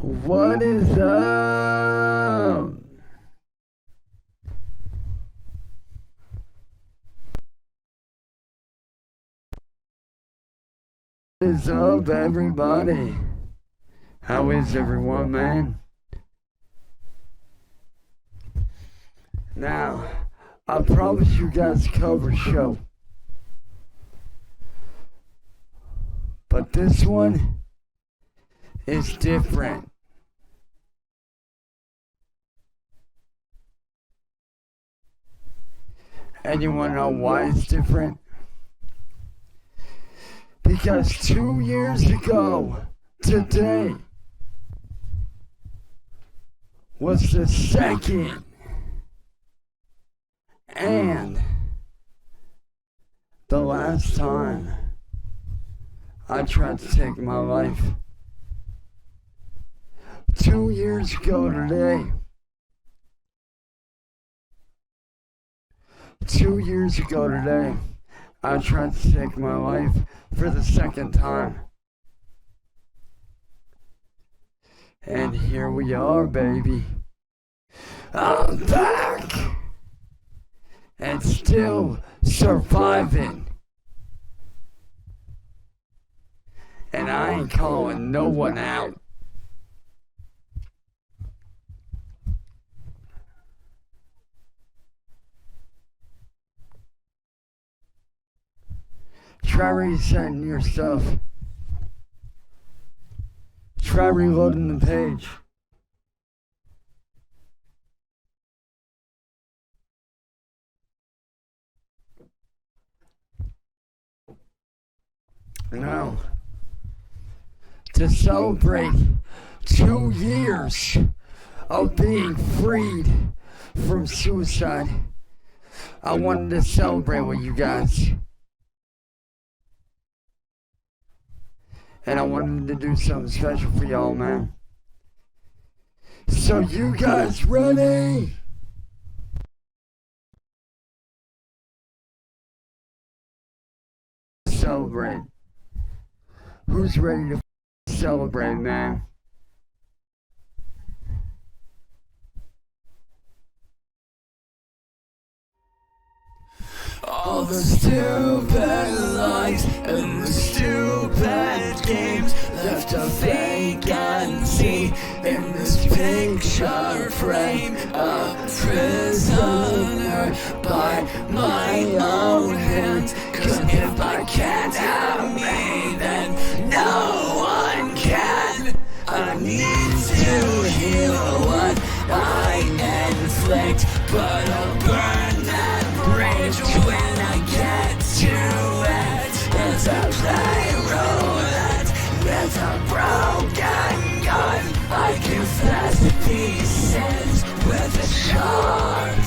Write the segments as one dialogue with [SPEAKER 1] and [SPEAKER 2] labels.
[SPEAKER 1] What is up? What is up, everybody? How is everyone, man? Now, I promise you guys a cover show. But this one is different. And you wanna know why it's different? Because 2 years ago, today, was the second and the last time I tried to take my life. 2 years ago today. 2 years ago today, I tried to take my life for the second time. And here we are, baby. I'm back! And still surviving. And I ain't calling no one out. Try resetting your stuff. Try reloading the page. Now, to celebrate 2 years of being freed from suicide, I wanted to celebrate with you guys. And I wanted to do something special for y'all, man. So you guys ready? Celebrate. Who's ready to celebrate, man? All the stupid lies and the stupid games left a vacancy in this picture frame. A prisoner by my own hand. 'Cause if I can't have me, then no one can. I need to heal what I inflict, but I'll burn that bridge when I get to it. It's a play roulette, it's a broken gun. I confess these sins with a sharp,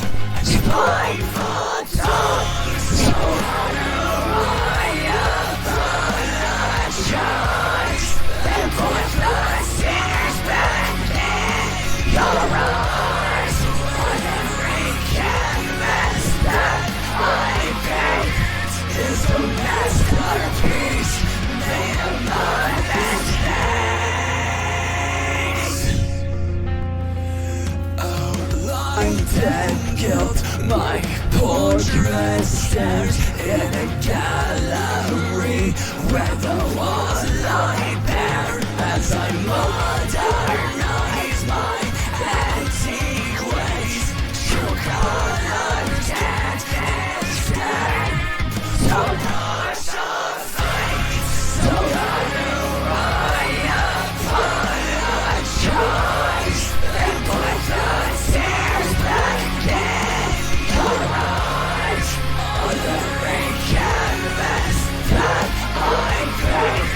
[SPEAKER 1] spiteful tongue. So how do I apologize and put the sinners back in your eyes? On every canvas that I paint is a masterpiece made of my mistakes. Outlined and guilt, my portrait stares in a gallery where the walls lie bare as I modernize my antique ways. True color can't stand so much of fate. So how do I apologize and put the tears back in your eyes? On every canvas that I paint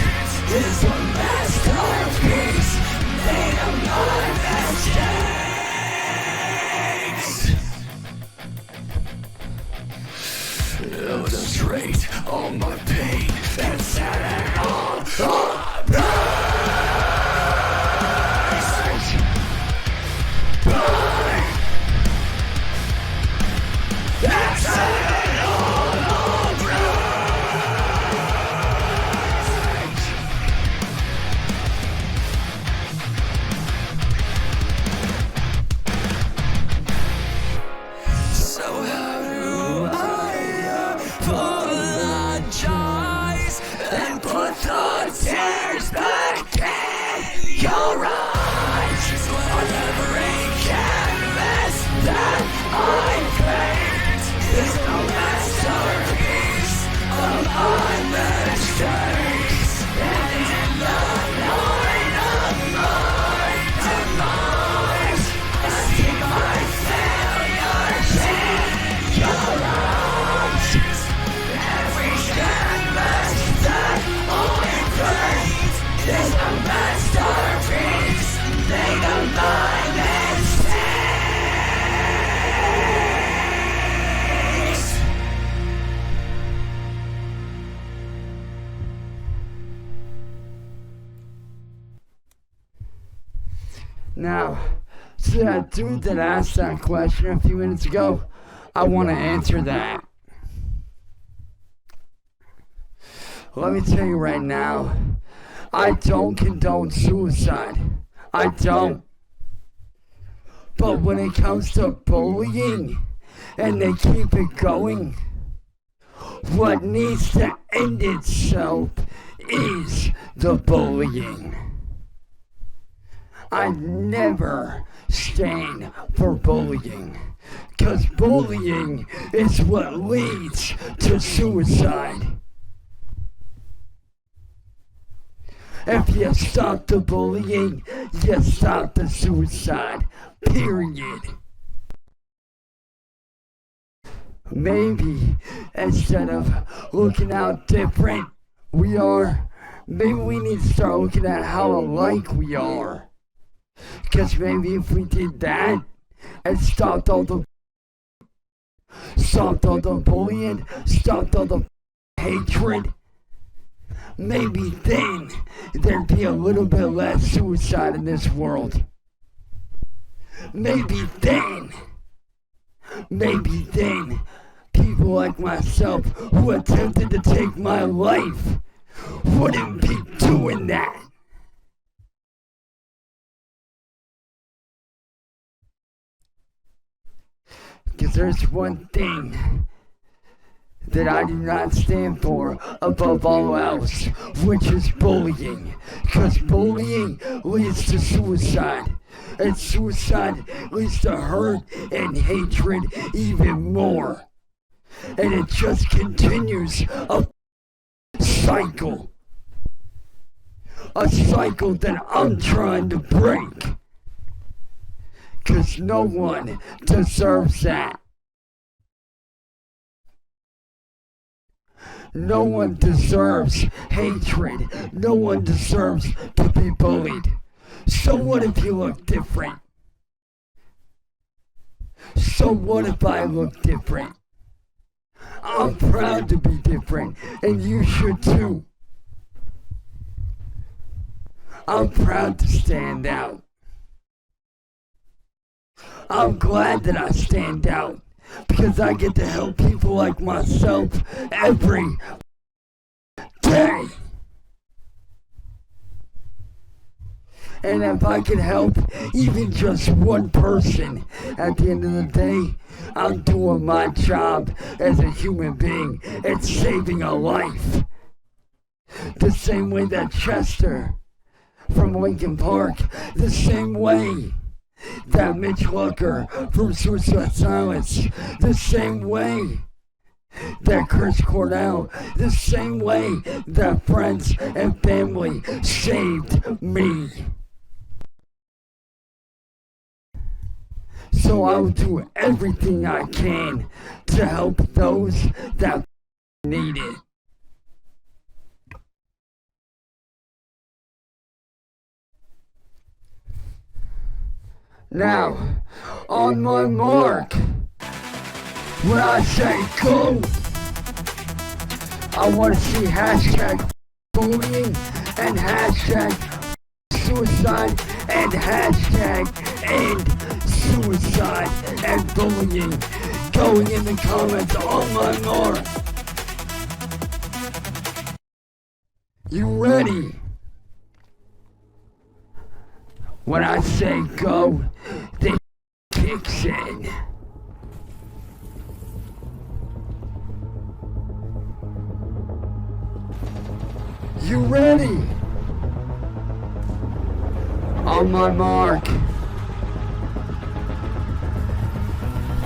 [SPEAKER 1] is a masterpiece made of my mistakes. Illustrate all my pain and set it all on burn. That's it all on burn. Now, to that dude that asked that question a few minutes ago, I want to answer that. Let me tell you right now, I don't condone suicide. I don't. But when it comes to bullying, and they keep it going, what needs to end itself is the bullying. I never stand for bullying, because bullying is what leads to suicide. If you stop the bullying, you stop the suicide. Period. Maybe instead of looking how different we are, maybe we need to start looking at how alike we are. Because maybe if we did that and stopped all the bullying, stopped all the hatred, maybe then there'd be a little bit less suicide in this world. Maybe then, people like myself who attempted to take my life wouldn't be doing that. Because there's one thing that I do not stand for above all else, which is bullying. Because bullying leads to suicide. And suicide leads to hurt and hatred even more. And it just continues a cycle. A cycle that I'm trying to break. Because no one deserves that. No one deserves hatred. No one deserves to be bullied. So what if you look different? So what if I look different? I'm proud to be different, and you should too. I'm proud to stand out. I'm glad that I stand out, because I get to help people like myself every day. And if I can help even just one person, at the end of the day, I'm doing my job as a human being. It's saving a life. The same way that Chester from Linkin Park, the same way that Mitch Lucker from Suicide Silence, the same way that Chris Cornell, the same way that friends and family saved me. So I will do everything I can to help those that need it. Now, on my mark, when I say go, I want to see hashtag bullying and hashtag suicide and hashtag end suicide and bullying going in the comments on my mark. You ready? When I say go, the kicks in. You ready? On my mark.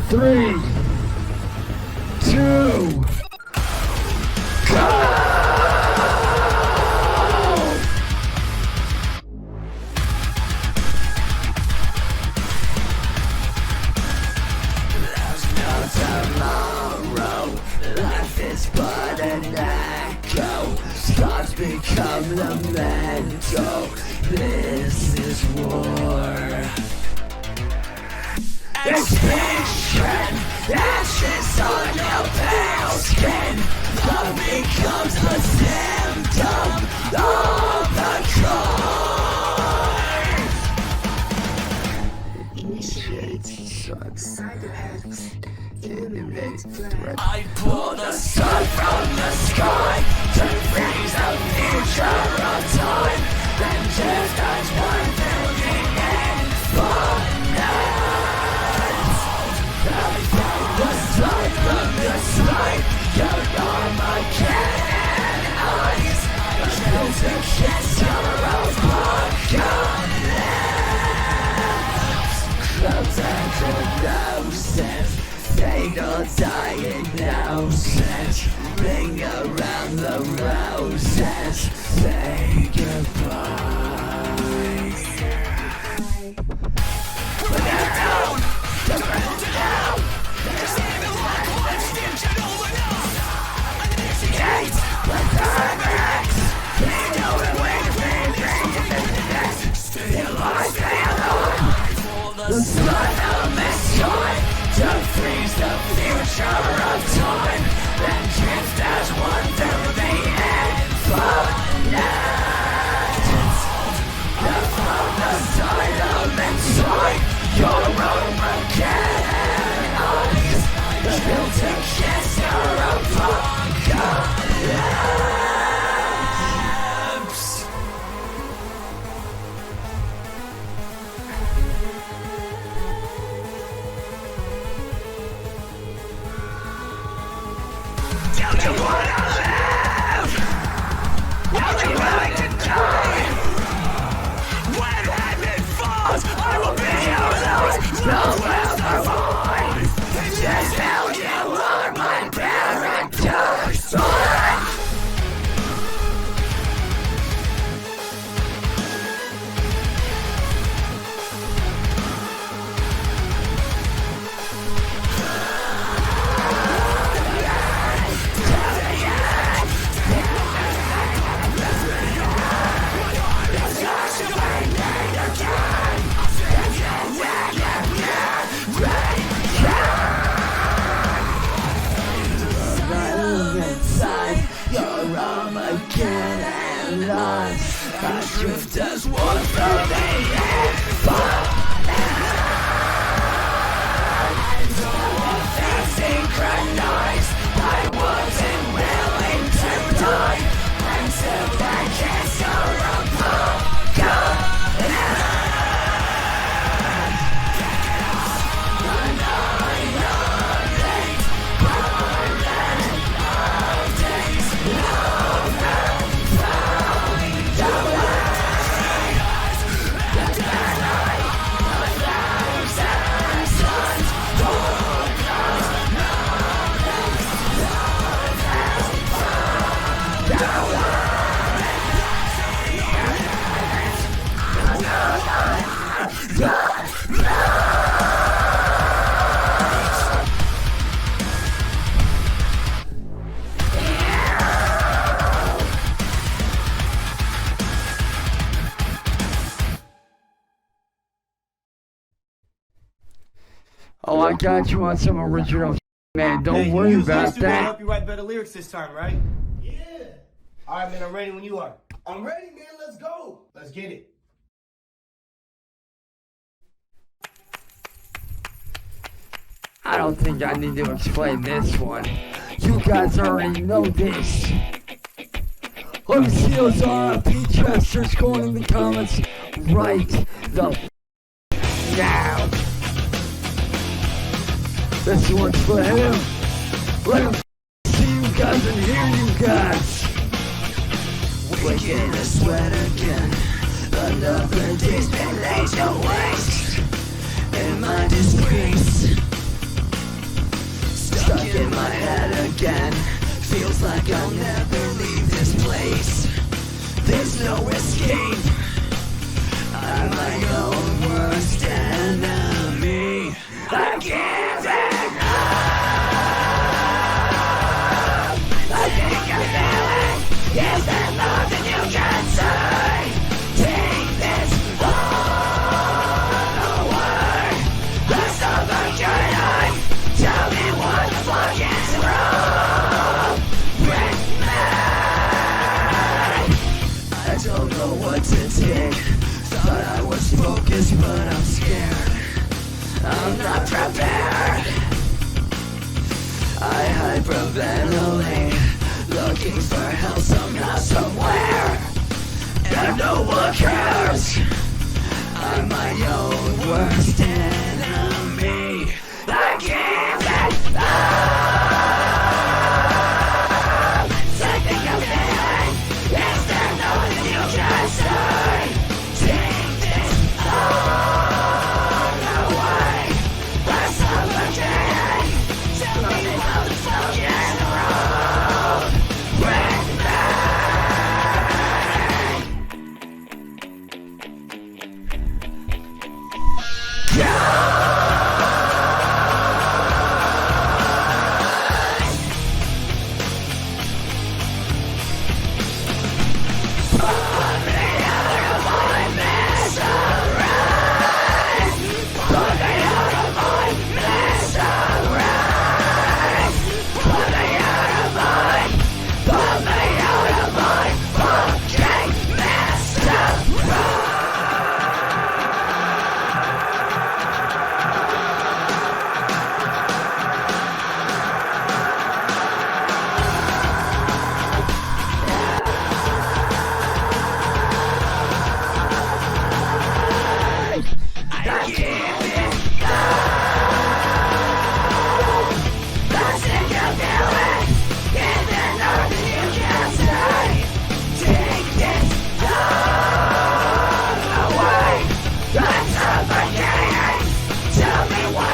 [SPEAKER 1] 3, 2, go! But an echo, stars become lamento. This is war. Extinction, ashes on your pale skin. Love becomes the symptom of the crime. enemy threat. I pull the sun from the sky to freeze the future of time. Then just as one building and finance. I found the sun from the sky. You're on my cannon eyes. I built a gesture of apocalypse. Clouds and hypnosis, fatal diagnosis. Ring around the roses, say goodbye. We're down, the ground down. Just leave it like one station over now. Initiate the Cyraxx. They know the way to bring it to the next. Stay alive, stay alive. The sun of the sky to freeze the future of time. Then drift as one through the infinite. From the side of inside your Armageddon eyes. Built a gesture of apocalypse. Don't you wanna live? Don't you willing to die? When heaven falls, I will be yours. No otherwise. Just how you are my paradise. Your Armageddon lies. I drift as one from the infinite. All synchronized. I wasn't willing to die. I'm so that gesture of apocalypse. Oh, I got you on some original man. Don't worry about that.
[SPEAKER 2] I help you write better lyrics this time, right? Yeah. All right, man. I'm ready when you are. I'm ready, man. Let's go. Let's get it.
[SPEAKER 1] I don't think I need to explain this one. You guys already know this. Lucille's RIP Chester's going in the comments right the now. This one's for him. Let him see you guys and hear you guys. Waking a sweat again. Another day's been laid to waste. In my disgrace. Stuck in my head again. Feels like I'll never leave this place. There's no escape. I'm my own worst enemy. I'm giving up. I think I feel it. Is there nothing you can say? Take this all away. The summer life. Tell me what the fuck is wrong with me. I don't know what to take. Thought I was focused, but I'm scared. I'm not prepared. hyperventilating, looking for help somehow, somewhere, and no one cares. I'm my own worst enemy. I give it up. Something I'm feeling. Is there nothing you can say? Take this all away. I'm suffocating. Tell me how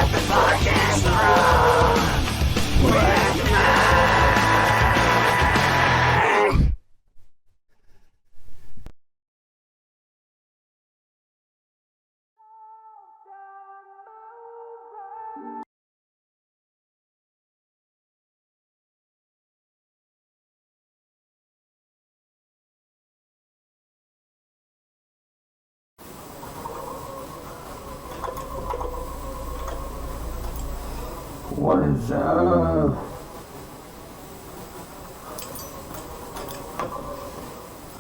[SPEAKER 1] the fuck is wrong with me. What is up?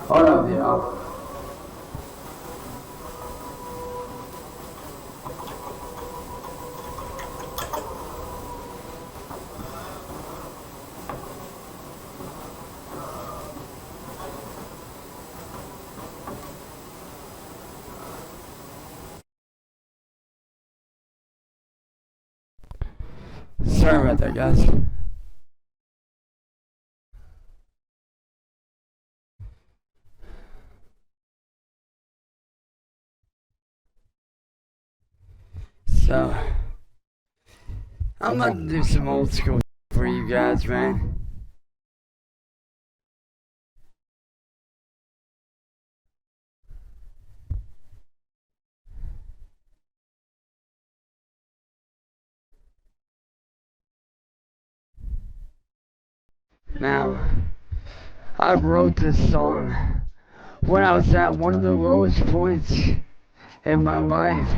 [SPEAKER 1] Hold up, y'all. Sorry about that, guys. So, I'm about to do some old school for you guys, man. Now, I wrote this song when I was at one of the lowest points in my life.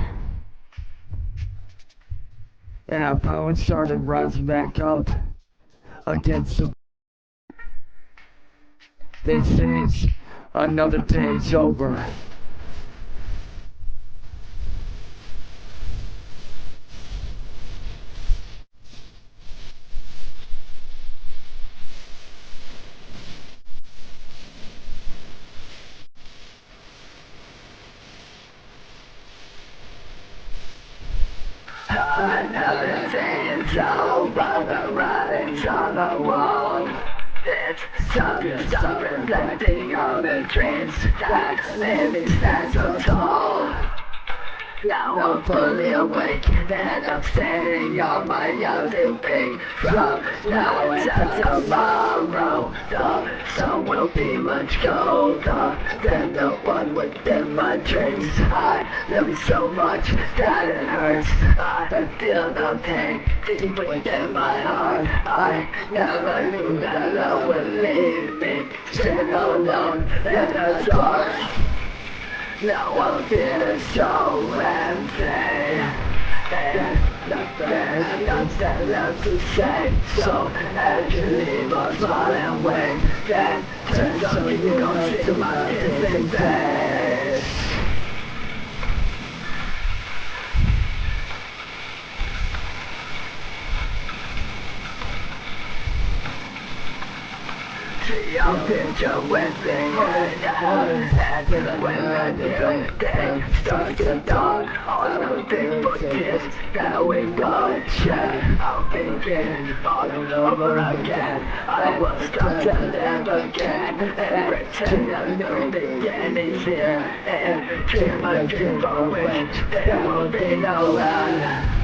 [SPEAKER 1] And I finally started rising back up against the... This is another day's over. Another day is over, the writing's on the wall. It's time to stop reflecting on the dreams that made me stand so tall. Now I'm fully awake and I'm standing on my young peak. From now until tomorrow, the sun will be much colder than the one within my dreams. I love so much that it hurts. I feel the pain deep within my heart. I never knew that love would leave me sitting alone in the dark. Now I'm feeling so empty, and nothing left to say. So as you leave my smiling way, then turn so you don't see my kissing face. See a picture with me and when the new day starts to dawn, all the people kiss, now we go check. I'll begin all over again. I will start to live again and pretend a new beginning's here and dream a dream for which there will be no end.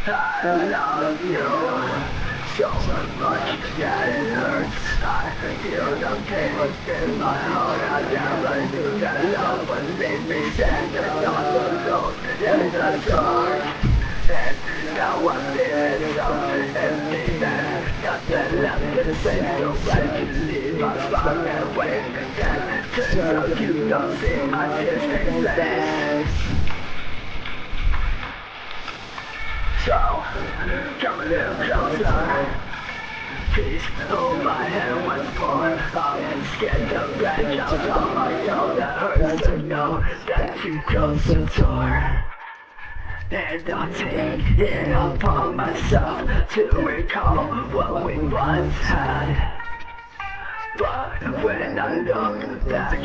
[SPEAKER 1] I love you so much that it hurts. I feel the pain within my heart. I never knew that love would leave me standing on the road in the dark. And now I'm feeling so empty that nothing left to say. So I can leave my spot and wait again. Turns out you don't see my distant face. So, come a little closer. Please hold my hand once more. I'm scared to branch out on my own. That hurts to know that you closed the door. And I'll take it upon myself to recall what we once had. But when I look back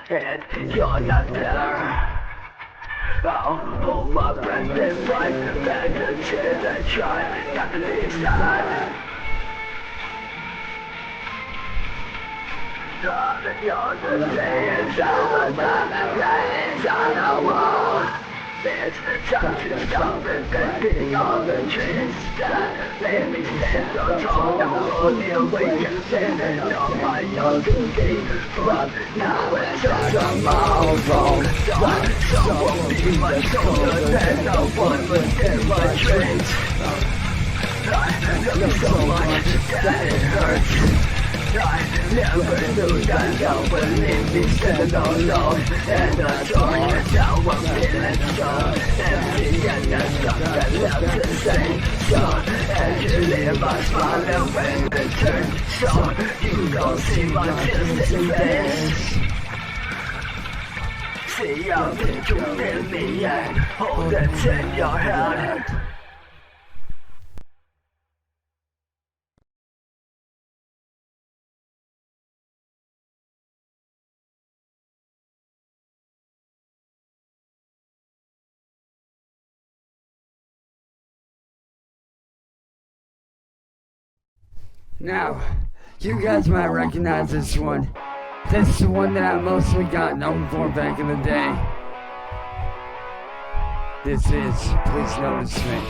[SPEAKER 1] and you're not there, I'll hold my breath and fight back the tears I try not to be sad. All that you're to say is all about that is on the wall. It's time to stop repenting all the dreams that made me stand so tall. Now only a weekend standing on my own two feet. But now it's all tomorrow. So won't be much older than the one within my dreams. I love you so much that it hurts. I never knew that love would leave me standing alone in the dark. Now I'm feeling so empty and there's nothing left to say. So as you leave my smile and when it turns so you don't see my distant face. See a picture in me and hold it in your hand. Now, you guys might recognize this one. This is the one that I mostly got known for back in the day. This is Please Notice Me.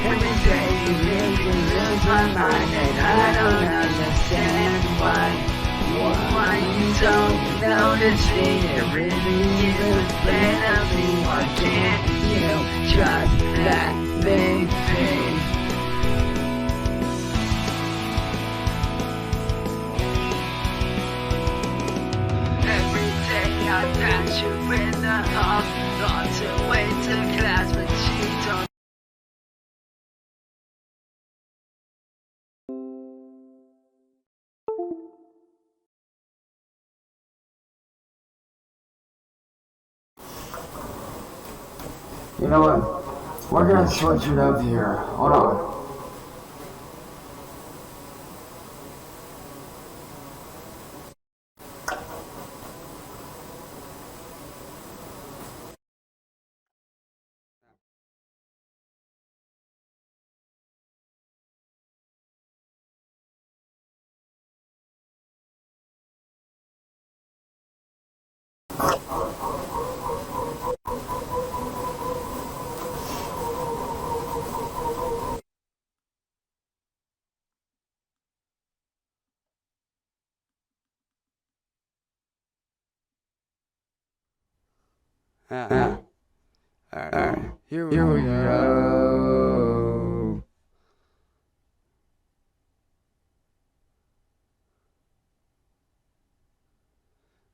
[SPEAKER 1] Every day you make me lose my mind and I don't understand why you don't notice me. It really isn't fair to me. Why can't you just let me be? I pass you in the hall, on to way to class, but you don't. You know what? We're gonna switch it up here. Hold on. Alright, here we go.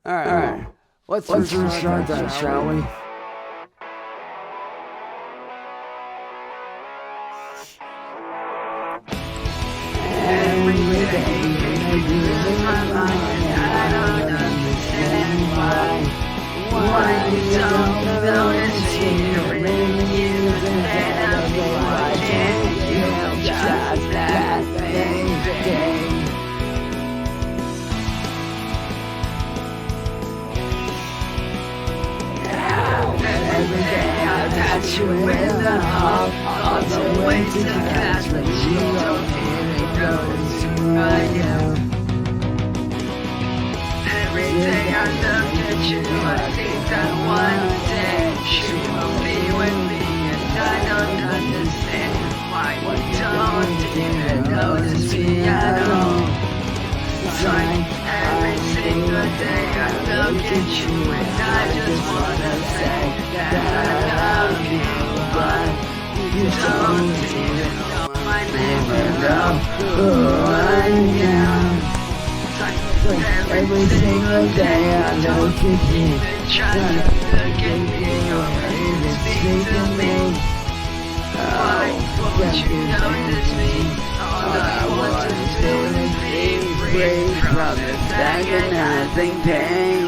[SPEAKER 1] Alright, let's restart that, shall we? Every day you lose my mind, I don't understand why Why you don't notice me? Really use the enemy. Why can't you just let me be? Every day I touch you with the heart. All the way to the past, but you don't even notice who I am. Every day I look at you, I think that one day she will be with me, and I don't understand why you don't even notice me at all. It's like every single day I look at you, and I just wanna say that I love you, but you don't even know my name or know who I am. Every single day I look at you, try to look at me, or maybe speak to me. Why won't you notice me? All I want to do is be free from this agonizing pain.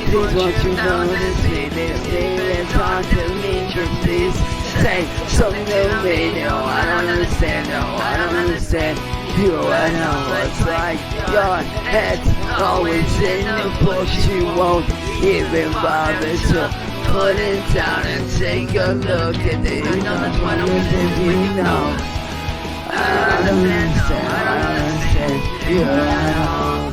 [SPEAKER 1] Please won't you notice me? Please talk to me, just please say something to me. No, I don't understand, no, I don't understand. You, I know it's like your head's always in the bush. You won't even bother to put it down and take a look at it. You know that's what I'm saying, you know. I don't understand, you, I know.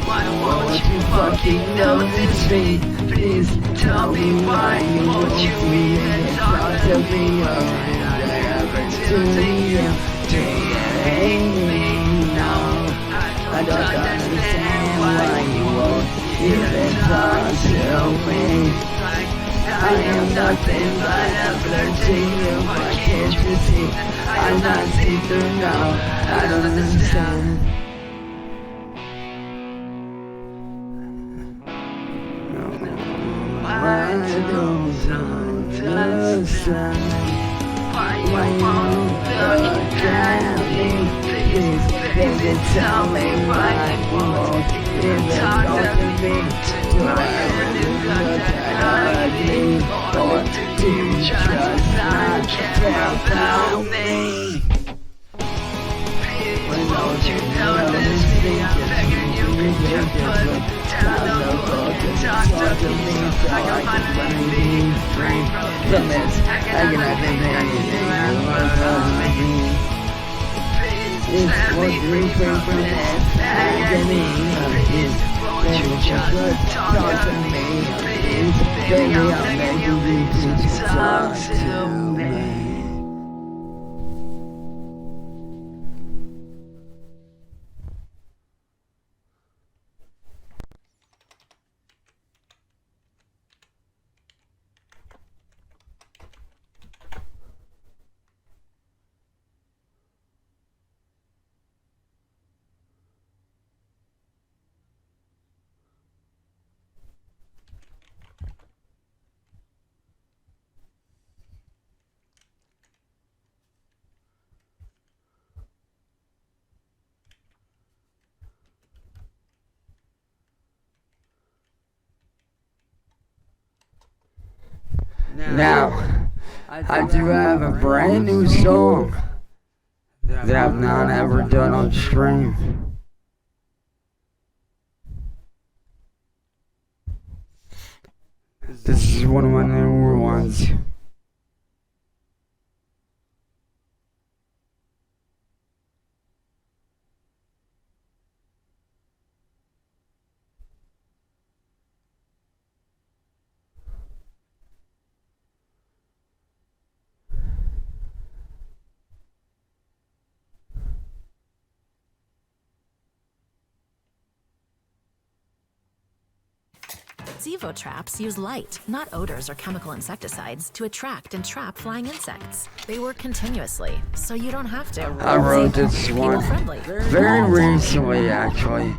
[SPEAKER 1] Why won't you fucking notice me? Please tell me why won't you even talk to me? Or ever to me? Do you hate me? No, I don't understand why you won't even talk to me. I am nothing but a flirt to you. Why can't you see? I'm not see-through, no, I don't understand. Why don't you understand? Why you won't look at me? Please, baby, tell me why you won't even talk to me. Do I really look ugly? Or do you just not care about me? Please, won't you notice me? I'm begging you, could you put down the book and talk to me so I can finally be free from this agonizing pain you have caused me. Please set me free from this agony. Please, won't you just talk to me? Please, baby, I'm begging you, please talk to me. Now, I do have a brand new song that I've not ever done on stream. This is one of my newer ones.
[SPEAKER 3] Zevo traps use light, not odors or chemical insecticides, to attract and trap flying insects. They work continuously, so you don't have to.
[SPEAKER 1] I wrote this one very recently, actually.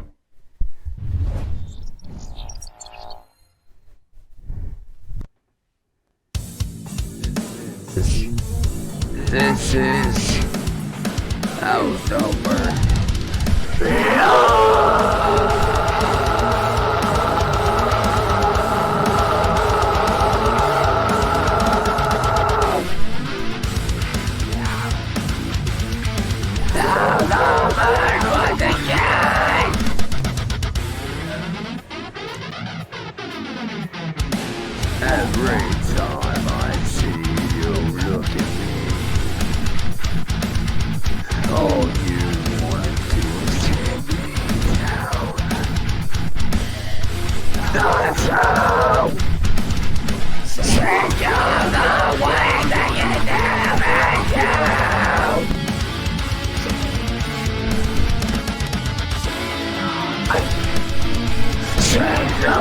[SPEAKER 1] This is Outdoor. Every time I see you look at me, all you want to do is tear me down. That's how. Sick of the way that you never do. Sick of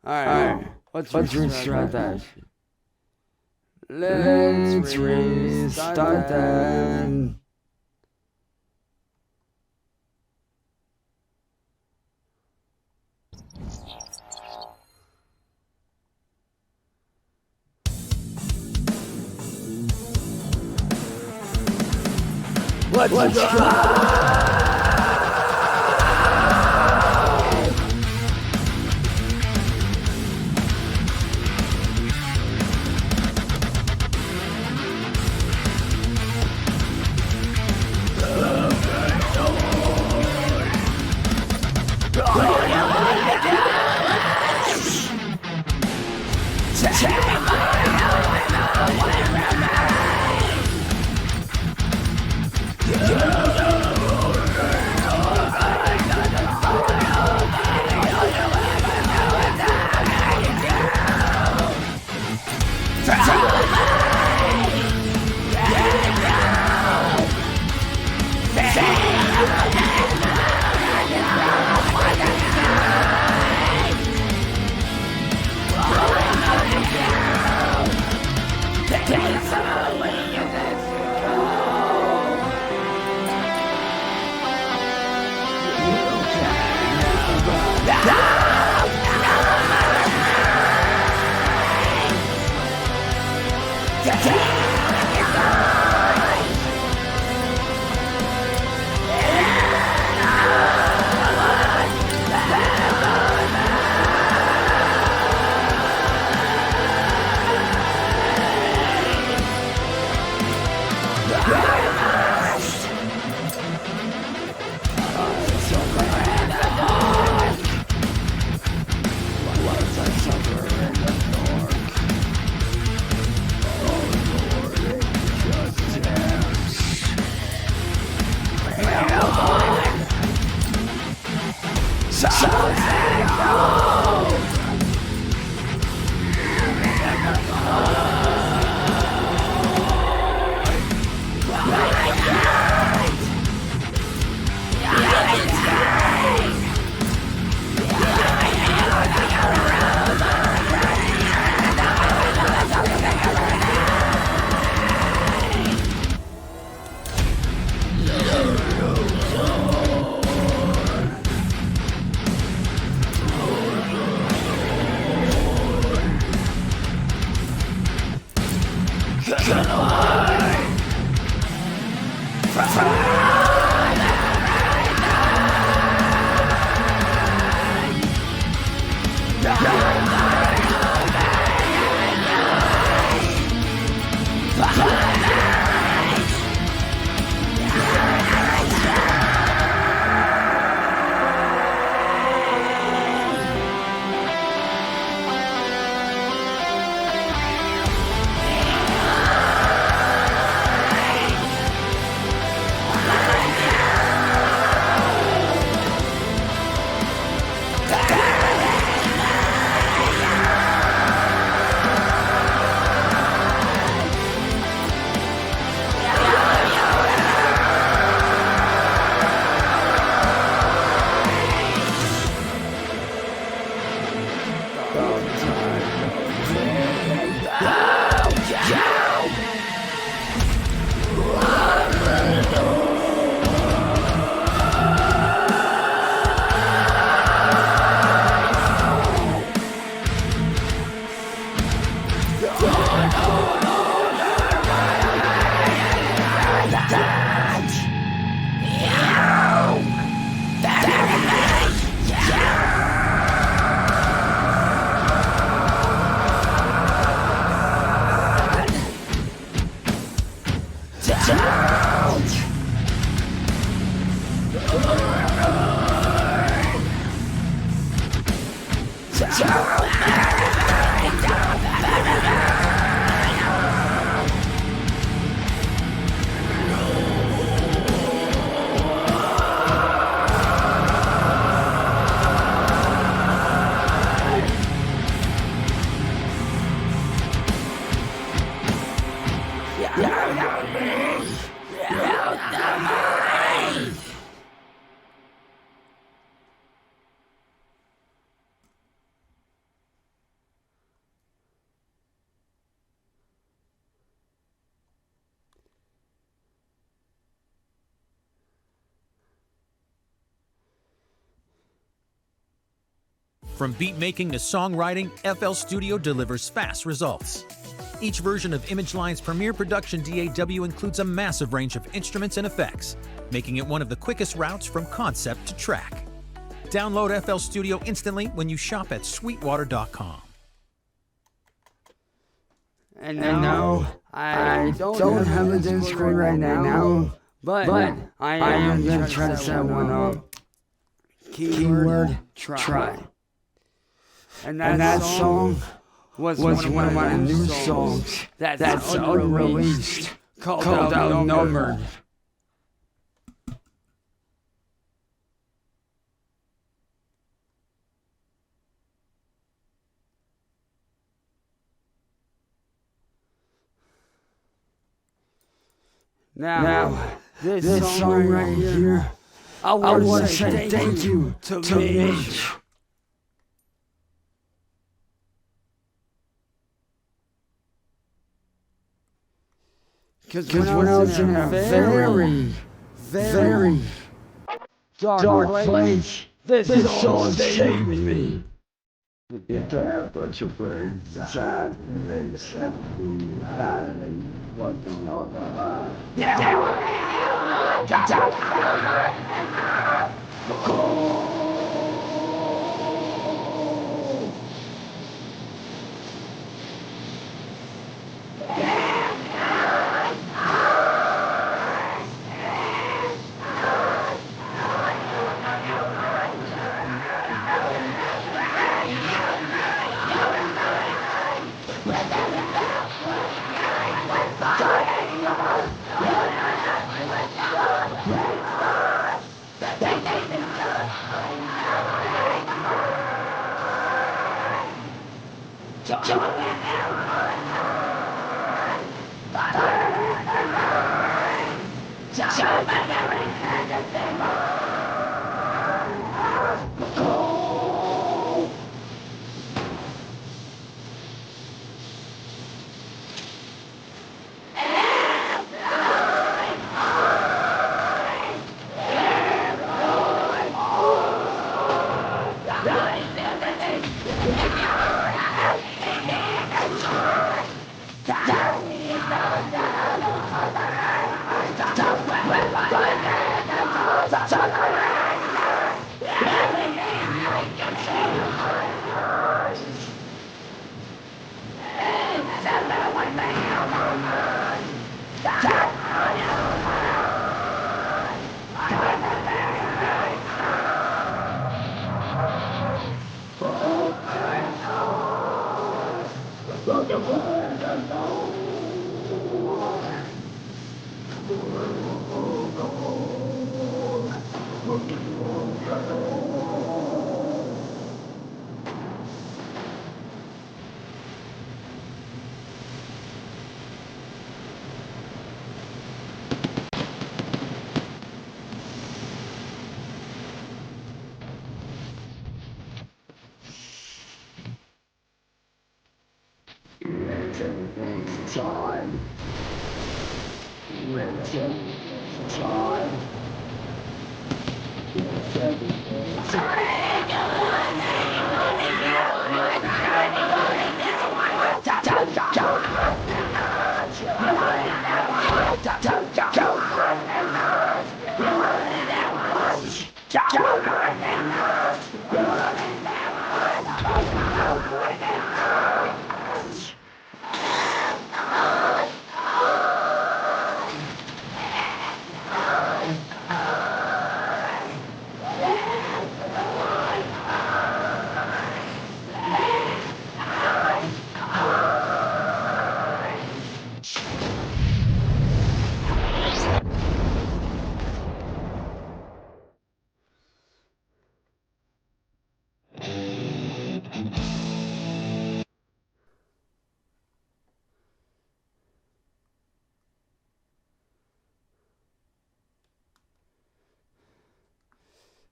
[SPEAKER 1] Alright, let's restart that shit. Let's restart that. Let's go!
[SPEAKER 4] From beat making to songwriting, FL Studio delivers fast results. Each version of ImageLine's Premiere Production DAW includes a massive range of instruments and effects, making it one of the quickest routes from concept to track. Download FL Studio instantly when you shop at sweetwater.com.
[SPEAKER 1] And now I don't have a disc right now, but I am going to try to set one up. Keyword try. And that song was one of my new songs that's unreleased, called Outnumbered. Now, this song right here, I want to say thank you to Mitch. Because when I was in a very dark place, this song saved me. Get that bunch of birds inside, and they set me out, and what the hell?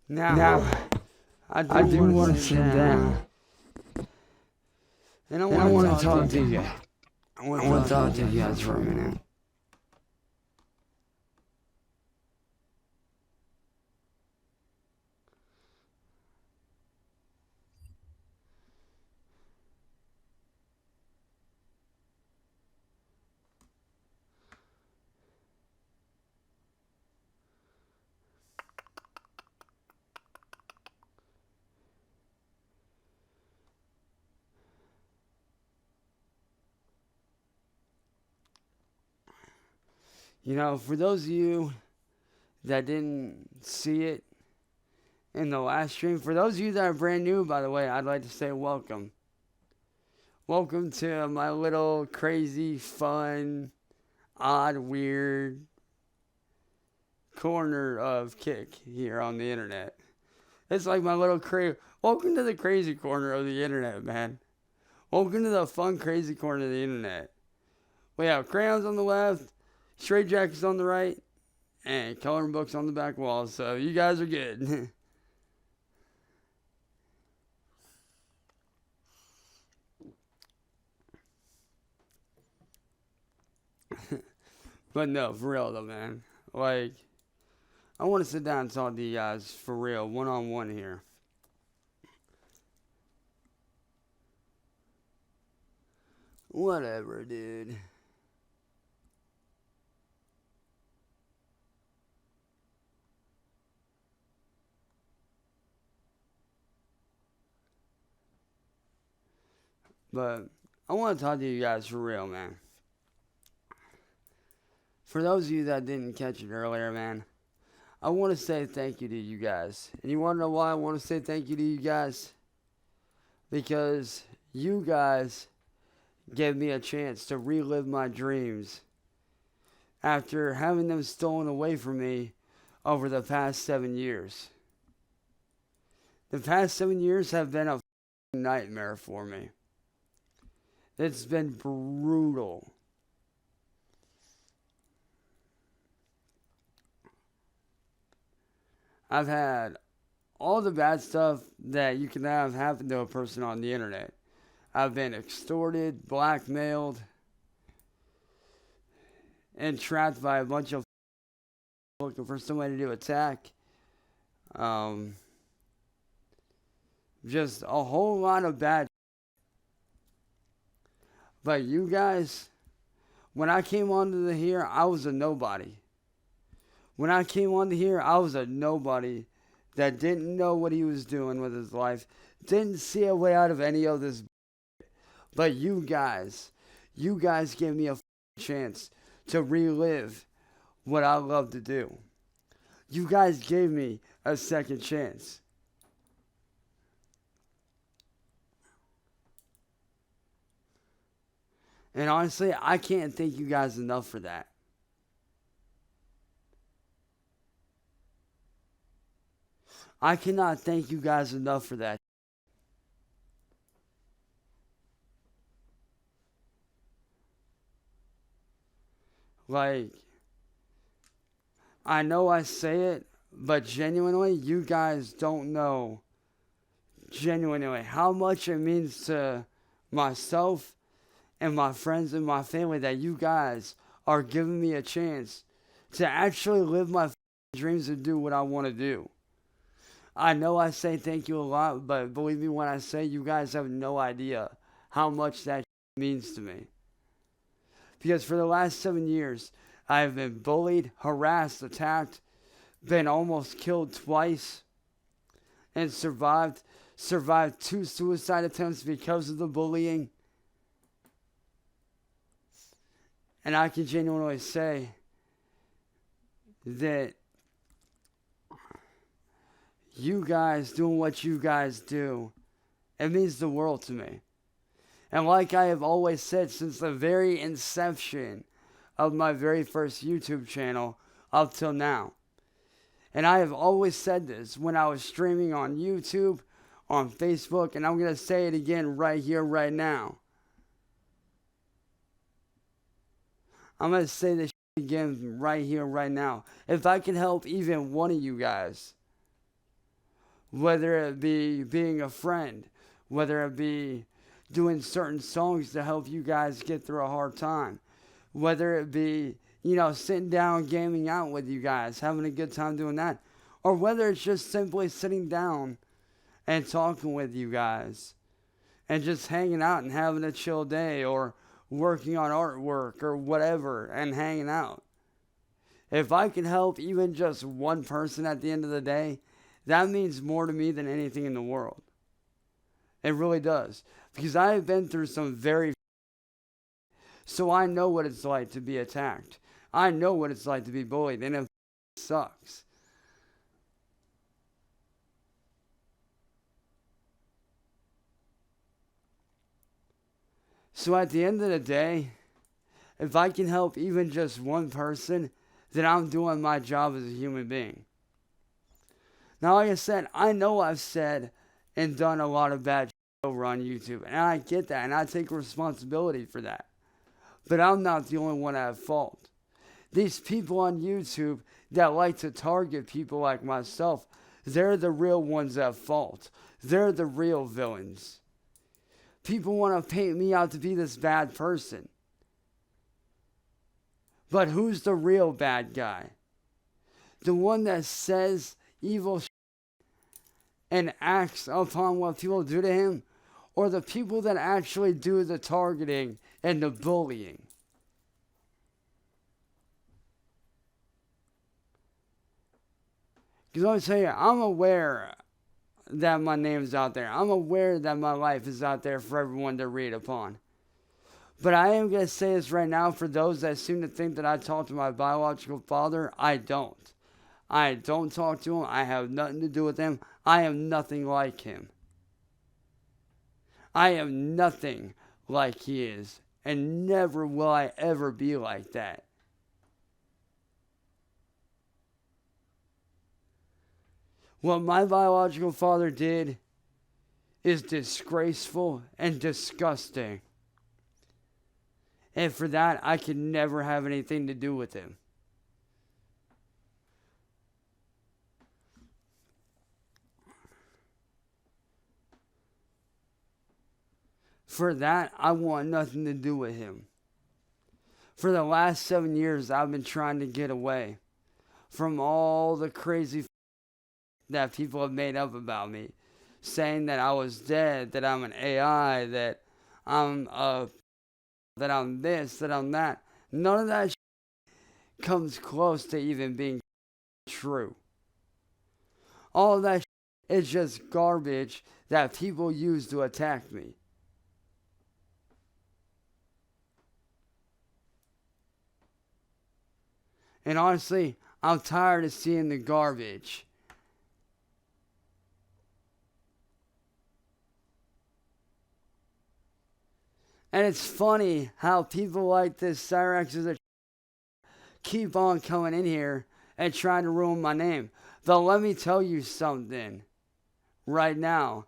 [SPEAKER 1] Now, I do want to sit down. And I want to talk to you. I want to talk to you guys for a minute. For those of you that didn't see it in the last stream, for those of you that are brand new, by the way, I'd like to say welcome. Welcome to my little crazy, fun, odd, weird corner of Kick here on the internet. It's like my little welcome to the crazy corner of the internet, man. Welcome to the fun, crazy corner of the internet. We have crayons on the left, straight jackets on the right, and coloring books on the back wall. So you guys are good. But no, for real though, man. Like, I want to sit down and talk to you guys for real, one-on-one here. Whatever, dude. But I want to talk to you guys for real, man. For those of you that didn't catch it earlier, man, I want to say thank you to you guys. And you want to know why I want to say thank you to you guys? Because you guys gave me a chance to relive my dreams after having them stolen away from me over the past 7 years. The past 7 years have been a nightmare for me. It's been brutal. I've had all the bad stuff that you can have happen to a person on the internet. I've been extorted, blackmailed, and trapped by a bunch of looking for somebody to attack. Just a whole lot of bad. But you guys, when I came onto here, I was a nobody. When I came onto here, I was a nobody that didn't know what he was doing with his life, didn't see a way out of any of this. But you guys gave me a chance to relive what I love to do. You guys gave me a second chance. And honestly, I can't thank you guys enough for that. I cannot thank you guys enough for that. Like, I know I say it, but genuinely, you guys don't know genuinely how much it means to myself and my friends and my family that you guys are giving me a chance to actually live my dreams and do what I want to do. I know I say thank you a lot, but believe me when I say you guys have no idea how much that means to me. Because for the last 7 years, I have been bullied, harassed, attacked, been almost killed twice, and survived 2 suicide attempts because of the bullying. And I can genuinely say that you guys doing what you guys do, it means the world to me. And like I have always said since the very inception of my very first YouTube channel up till now, and I have always said this when I was streaming on YouTube, on Facebook, and I'm going to say it again right here, right now. I'm going to say this again right here, right now. If I can help even one of you guys, whether it be being a friend, whether it be doing certain songs to help you guys get through a hard time, whether it be, sitting down, gaming out with you guys, having a good time doing that, or whether it's just simply sitting down and talking with you guys and just hanging out and having a chill day, or working on artwork or whatever and hanging out. If I can help even just one person at the end of the day, that means more to me than anything in the world. It really does. Because I have been through some so I know what it's like to be attacked. I know what it's like to be bullied, and it sucks. So at the end of the day, if I can help even just one person, then I'm doing my job as a human being. Now, like I said, I know I've said and done a lot of bad shit over on YouTube, and I get that, and I take responsibility for that. But I'm not the only one at fault. These people on YouTube that like to target people like myself, they're the real ones at fault. They're the real villains. People want to paint me out to be this bad person. But who's the real bad guy? The one that says evil shit and acts upon what people do to him? Or the people that actually do the targeting and the bullying? Because let me tell you, I'm aware that my name's out there. I'm aware that my life is out there for everyone to read upon. But I am going to say this right now for those that seem to think that I talk to my biological father. I don't. I don't talk to him. I have nothing to do with him. I am nothing like him. I am nothing like he is. And never will I ever be like that. What my biological father did is disgraceful and disgusting. And for that, I could never have anything to do with him. For that, I want nothing to do with him. For the last 7 years, I've been trying to get away from all the crazy that people have made up about me, saying that I was dead, that I'm an AI, that I'm this, that I'm that. None of that comes close to even being true. All of that is just garbage that people use to attack me. And honestly, I'm tired of seeing the garbage. And it's funny how people like this Cyraxx keep on coming in here and trying to ruin my name. But let me tell you something right now,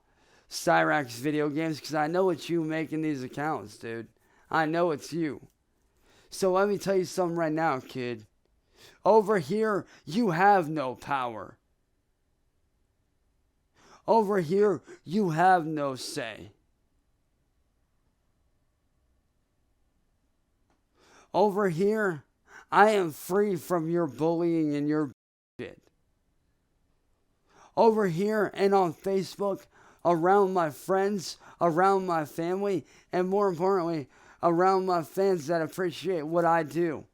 [SPEAKER 1] Cyraxx Video Games, because I know it's you making these accounts, dude. I know it's you. So let me tell you something right now, kid. Over here, you have no power. Over here, you have no say. Over here, I am free from your bullying and your shit. Over here and on Facebook, around my friends, around my family, and more importantly, around my fans that appreciate what I do.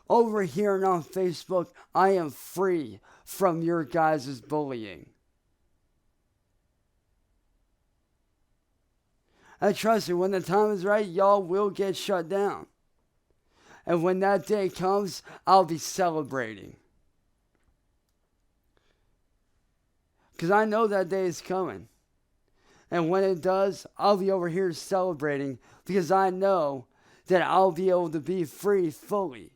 [SPEAKER 1] Over here and on Facebook, I am free from your guys' bullying. And trust me, when the time is right, y'all will get shut down. And when that day comes, I'll be celebrating. Because I know that day is coming. And when it does, I'll be over here celebrating because I know that I'll be able to be free fully.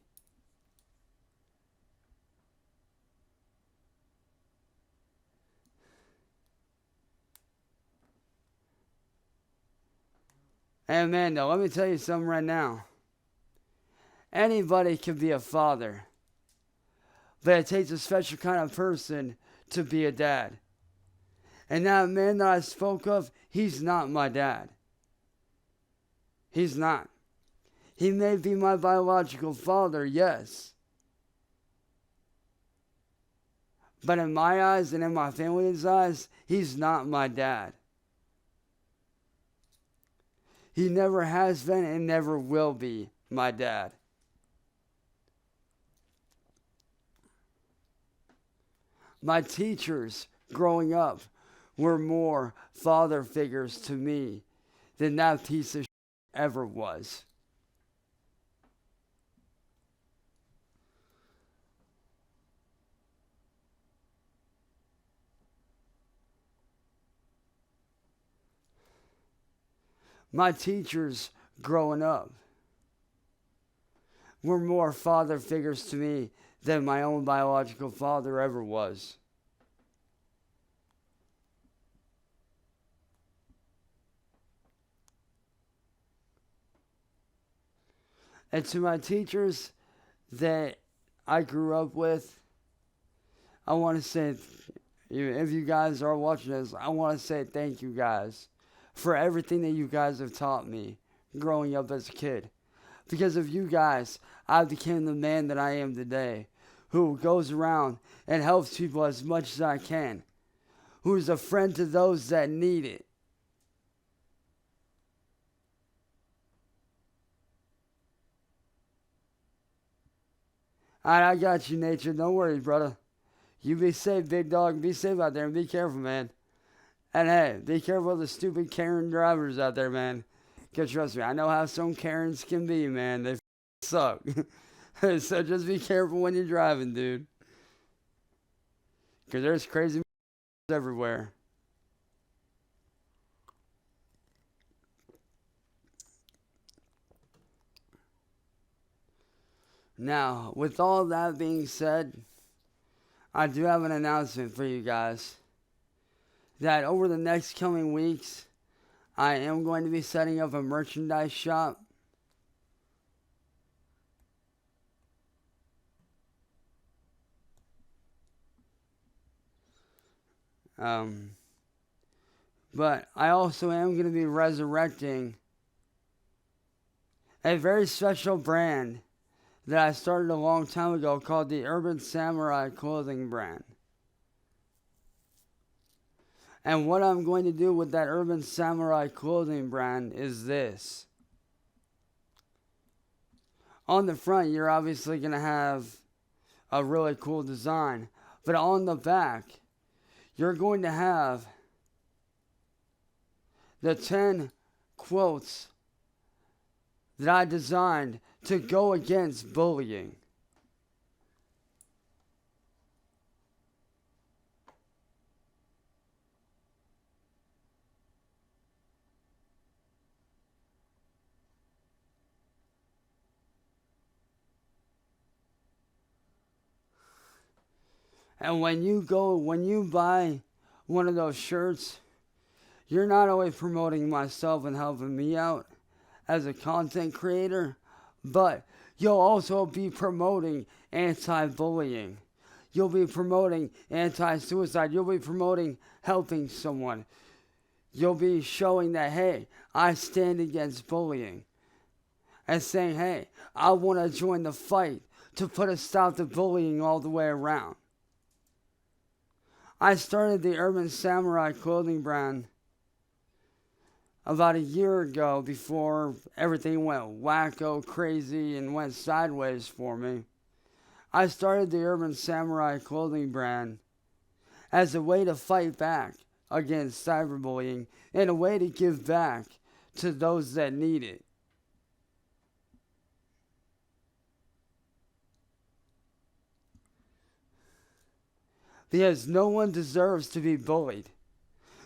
[SPEAKER 1] And Amanda, let me tell you something right now. Anybody can be a father, but it takes a special kind of person to be a dad. And that man that I spoke of, he's not my dad. He's not. He may be my biological father, yes. But in my eyes and in my family's eyes, he's not my dad. He never has been and never will be my dad. My teachers growing up were more father figures to me than that piece of shit ever was. My teachers growing up were more father figures to me than my own biological father ever was. And to my teachers that I grew up with, I want to say, if you guys are watching this, I want to say thank you guys for everything that you guys have taught me growing up as a kid. Because of you guys, I became the man that I am today, who goes around and helps people as much as I can, who's a friend to those that need it. Alright, I got you, Nature. Don't worry, brother. You be safe, big dog. Be safe out there and be careful, man. And hey, be careful of the stupid Karen drivers out there, man. Because trust me, I know how some Karens can be, man. They suck. So just be careful when you're driving, dude. Because there's crazy everywhere. Now, with all that being said, I do have an announcement for you guys. That over the next coming weeks, I am going to be setting up a merchandise shop. But I also am going to be resurrecting a very special brand that I started a long time ago called the Urban Samurai clothing brand. And what I'm going to do with that Urban Samurai clothing brand is this. On the front, you're obviously going to have a really cool design. But on the back, you're going to have the 10 quotes that I designed to go against bullying. And when you buy one of those shirts, you're not only promoting myself and helping me out as a content creator, but you'll also be promoting anti-bullying. You'll be promoting anti-suicide. You'll be promoting helping someone. You'll be showing that, hey, I stand against bullying. And saying, hey, I want to join the fight to put a stop to bullying all the way around. I started the Urban Samurai clothing brand about a year ago before everything went wacko crazy and went sideways for me. I started the Urban Samurai clothing brand as a way to fight back against cyberbullying and a way to give back to those that need it. Because no one deserves to be bullied.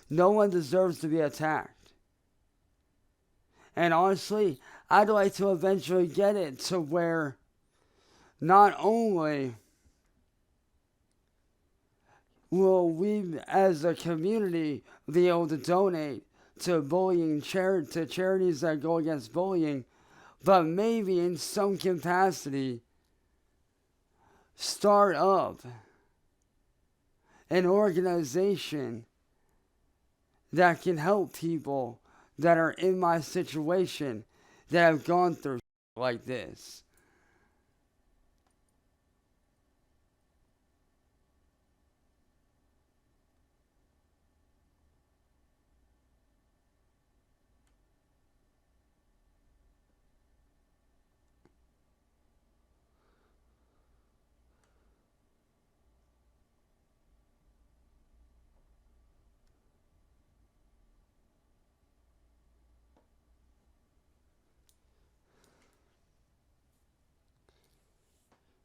[SPEAKER 1] No one deserves to be attacked. And honestly, I'd like to eventually get it to where not only will we as a community be able to donate to to charities that go against bullying, but maybe in some capacity start up an organization that can help people that are in my situation that have gone through like this.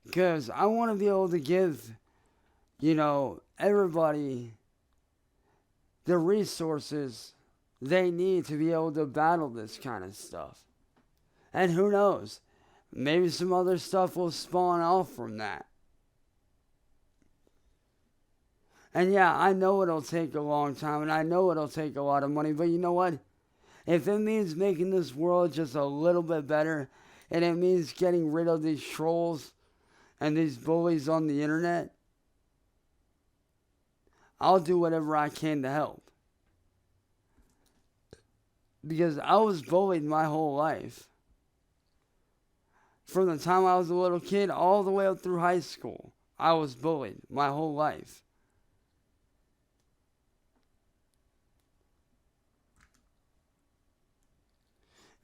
[SPEAKER 1] Because I want to be able to give, everybody the resources they need to be able to battle this kind of stuff. And who knows? Maybe some other stuff will spawn off from that. And yeah, I know it'll take a long time, and I know it'll take a lot of money, but you know what? If it means making this world just a little bit better, and it means getting rid of these trolls and these bullies on the internet, I'll do whatever I can to help. Because I was bullied my whole life. From the time I was a little kid all the way up through high school, I was bullied my whole life.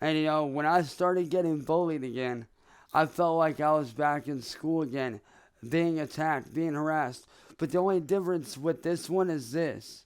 [SPEAKER 1] And you know, when I started getting bullied again, I felt like I was back in school again, being attacked, being harassed. But the only difference with this one is this.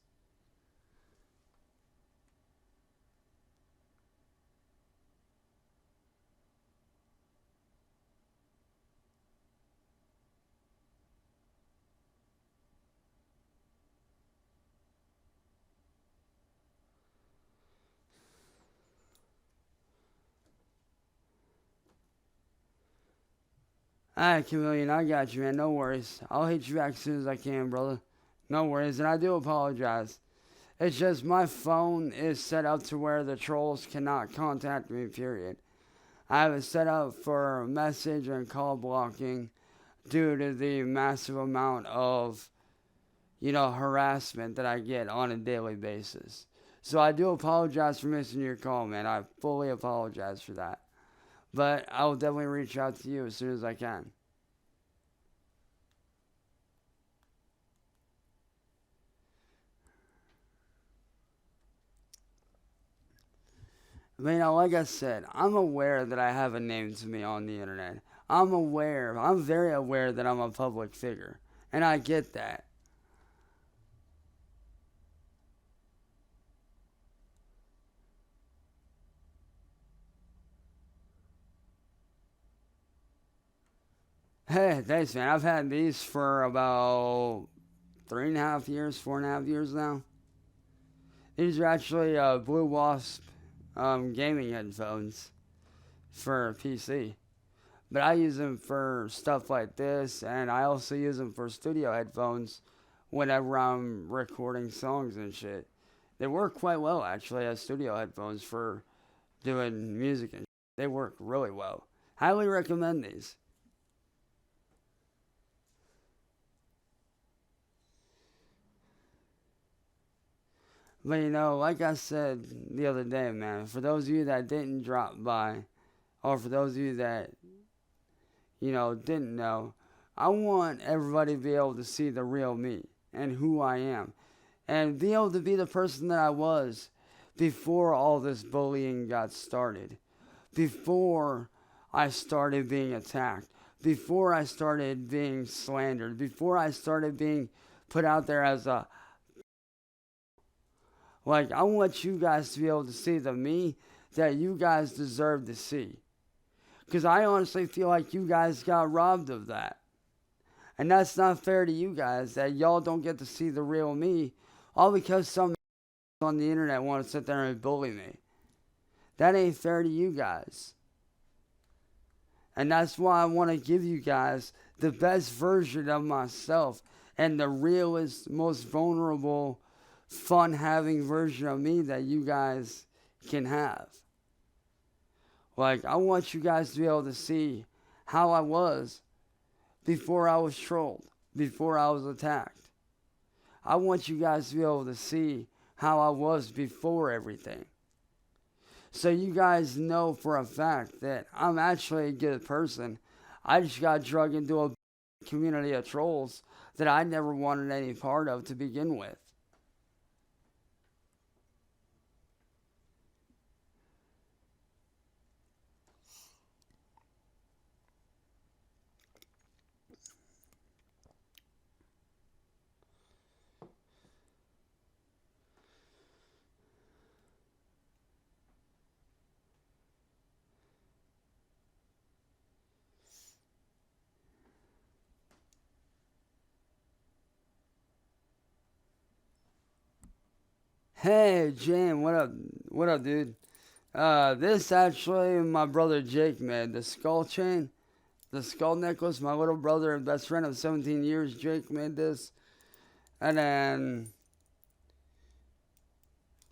[SPEAKER 1] Alright, Chameleon, I got you, man. No worries. I'll hit you back as soon as I can, brother. No worries, and I do apologize. It's just my phone is set up to where the trolls cannot contact me, period. I have it set up for message and call blocking due to the massive amount of, harassment that I get on a daily basis. So I do apologize for missing your call, man. I fully apologize for that. But I will definitely reach out to you as soon as I can. Like I said, I'm aware that I have a name to me on the internet. I'm very aware that I'm a public figure. And I get that. Hey, thanks, man. I've had these for about 3.5 years, 4.5 years now. These are actually Blue Wasp gaming headphones for PC. But I use them for stuff like this, and I also use them for studio headphones whenever I'm recording songs and shit. They work quite well, actually, as studio headphones for doing music and shit. They work really well. Highly recommend these. But like I said the other day, man, for those of you that didn't drop by, or for those of you that, didn't know, I want everybody to be able to see the real me and who I am. And be able to be the person that I was before all this bullying got started. Before I started being attacked. Before I started being slandered. Before I started being put out there as a... I want you guys to be able to see the me that you guys deserve to see. Because I honestly feel like you guys got robbed of that. And that's not fair to you guys, that y'all don't get to see the real me, all because some on the internet want to sit there and bully me. That ain't fair to you guys. And that's why I want to give you guys the best version of myself and the realest, most vulnerable, fun-having version of me that you guys can have. I want you guys to be able to see how I was before I was trolled, before I was attacked. I want you guys to be able to see how I was before everything. So you guys know for a fact that I'm actually a good person. I just got drugged into a community of trolls that I never wanted any part of to begin with. Hey, Jane, what up? What up, dude? This actually my brother Jake made. The skull chain, the skull necklace. My little brother and best friend of 17 years, Jake, made this. And then,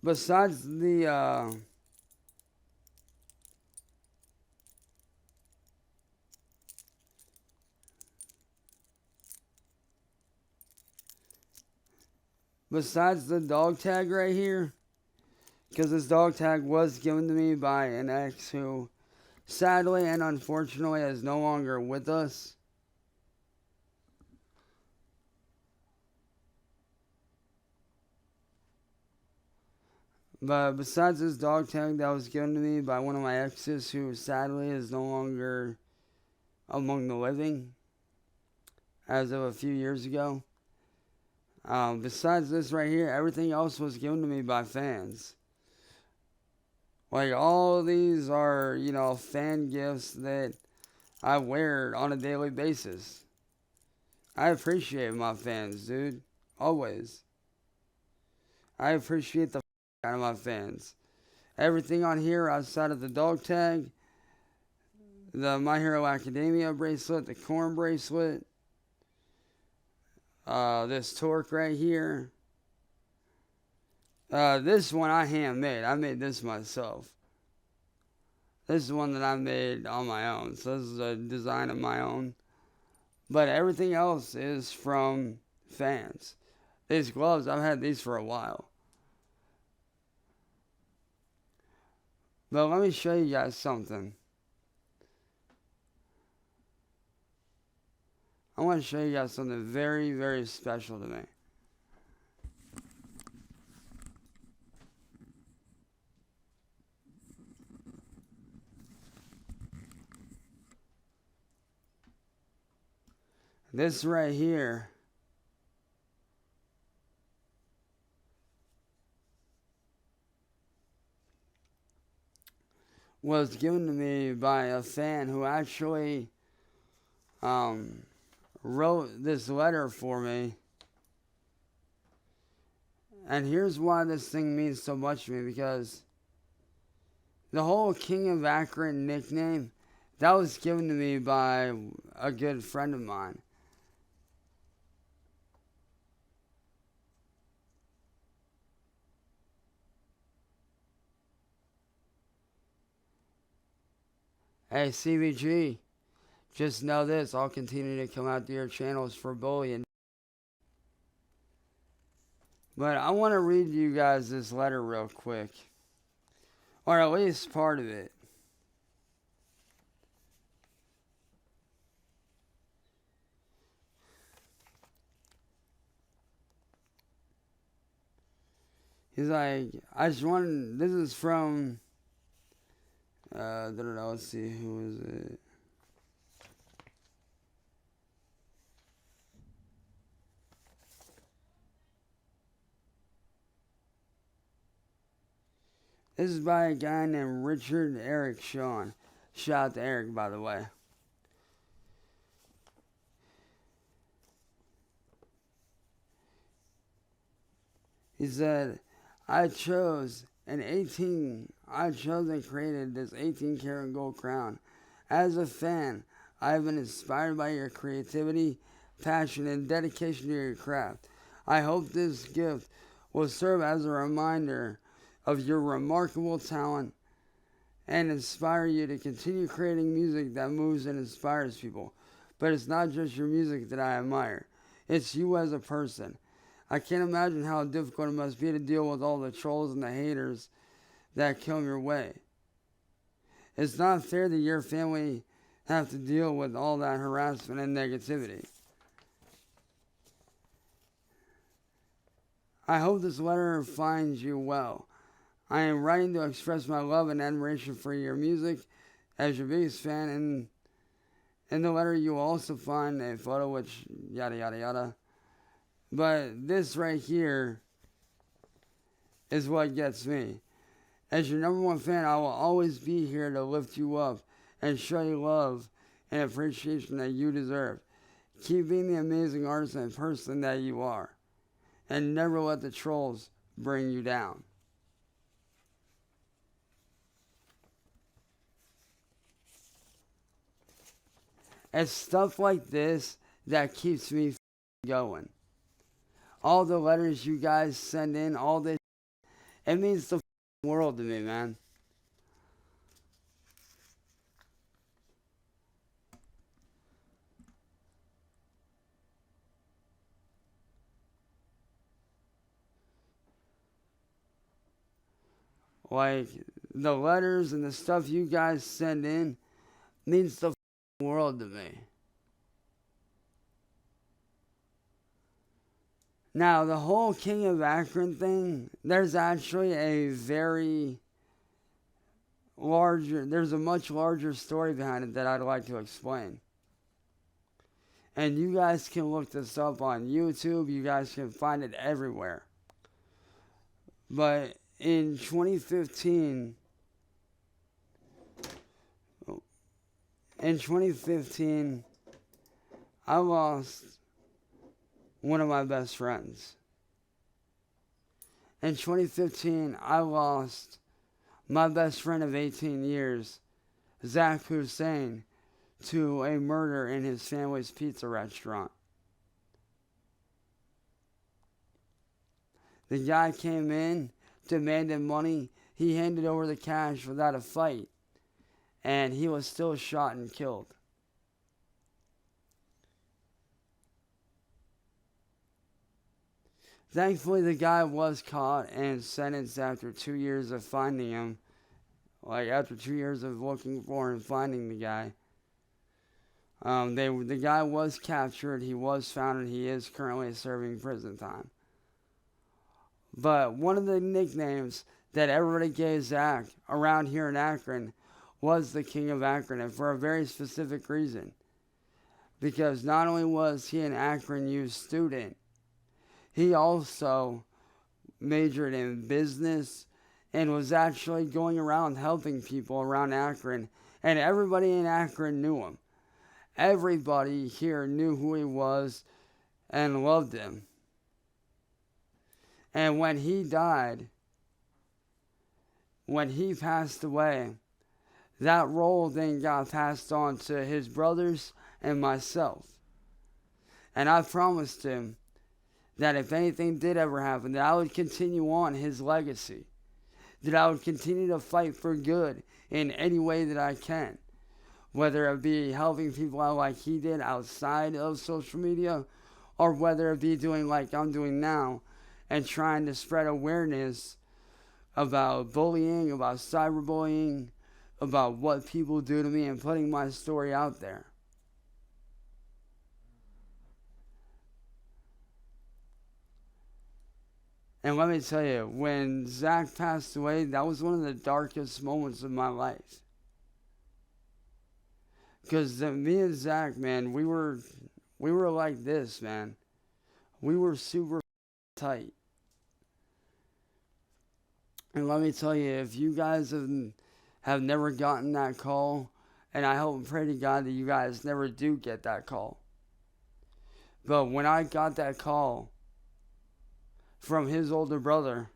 [SPEAKER 1] besides the, besides the dog tag right here, because this dog tag was given to me by an ex who sadly and unfortunately is no longer with us. But besides this dog tag that was given to me by one of my exes who sadly is no longer among the living as of a few years ago, besides this right here, everything else was given to me by fans. Like, all of these are, you know, fan gifts that I wear on a daily basis. I appreciate my fans, dude. Always. I appreciate the out of my fans. Everything on here outside of the dog tag, the My Hero Academia bracelet, the corn bracelet, this torque right here. This one I handmade. I made this myself. This is one that I made on my own. So this is a design of my own. But everything else is from fans. These gloves, I've had these for a while. But let me show you guys something. I want to show you guys something very, very special to me. This right here was given to me by a fan who actually wrote this letter for me. And here's why this thing means so much to me, because the whole King of Akron nickname, that was given to me by a good friend of mine. Hey, CBG, just know this, I'll continue to come out to your channels for bullying. But I want to read you guys this letter real quick. Or at least part of it. He's like, I just wanted, this is from, I don't know, let's see, who is it? This is by a guy named Richard Eric Sean. Shout out to Eric, by the way. He said, I chose and created this 18 karat gold crown. As a fan, I have been inspired by your creativity, passion, and dedication to your craft. I hope this gift will serve as a reminder of your remarkable talent and inspire you to continue creating music that moves and inspires people. But it's not just your music that I admire. It's you as a person. I can't imagine how difficult it must be to deal with all the trolls and the haters that come your way. It's not fair that your family have to deal with all that harassment and negativity. I hope this letter finds you well. I am writing to express my love and admiration for your music as your biggest fan. And in the letter, you will also find a photo, which yada, yada, yada. But this right here is what gets me. As your number one fan, I will always be here to lift you up and show you love and appreciation that you deserve. Keep being the amazing artist and person that you are. And never let the trolls bring you down. It's stuff like this that keeps me going. All the letters you guys send in, all this, it means the world to me, man. Like, the letters and the stuff you guys send in means the world to me. Now, the whole King of Akron thing, there's actually a there's a much larger story behind it that I'd like to explain. And you guys can look this up on YouTube, you guys can find it everywhere. But in 2015, I lost one of my best friends. In 2015, I lost my best friend of 18 years, Zach Hussein, to a murder in his family's pizza restaurant. The guy came in, demanded money. He handed over the cash without a fight, and he was still shot and killed. Thankfully, the guy was caught and sentenced after 2 years of finding him. Like, after 2 years of looking for and finding the guy. The guy was captured, he was found, and he is currently serving prison time. But one of the nicknames that everybody gave Zach around here in Akron was the King of Akron, and for a very specific reason. Because not only was he an Akron U student, he also majored in business and was actually going around helping people around Akron. And everybody in Akron knew him. Everybody here knew who he was and loved him. And when he died, when he passed away, that role then got passed on to his brothers and myself. And I promised him that if anything did ever happen, that I would continue on his legacy. That I would continue to fight for good in any way that I can. Whether it be helping people out like he did outside of social media, or whether it be doing like I'm doing now and trying to spread awareness about bullying, about cyberbullying, about what people do to me, and putting my story out there. And let me tell you, when Zach passed away, that was one of the darkest moments of my life. Because me and Zach, man, we were like this, man. We were super tight. And let me tell you, if you guys have never gotten that call, and I hope and pray to God that you guys never do get that call. But when I got that call from his older brother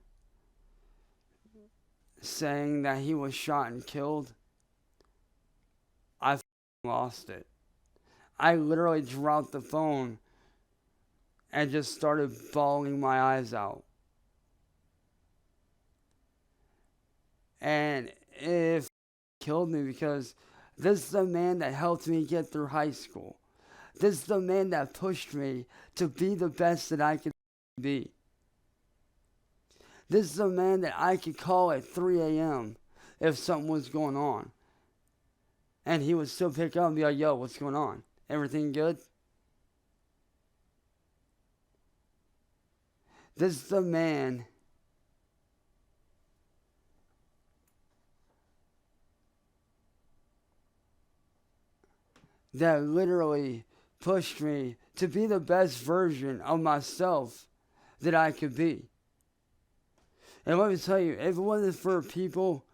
[SPEAKER 1] saying that he was shot and killed, I lost it. I literally dropped the phone and just started bawling my eyes out. And it killed me, because this is the man that helped me get through high school. This is the man that pushed me to be the best that I could be. This is a man that I could call at 3 a.m. if something was going on. And he would still pick up and be like, yo, what's going on? Everything good? This is the man that literally pushed me to be the best version of myself that I could be. And let me tell you, if it wasn't for people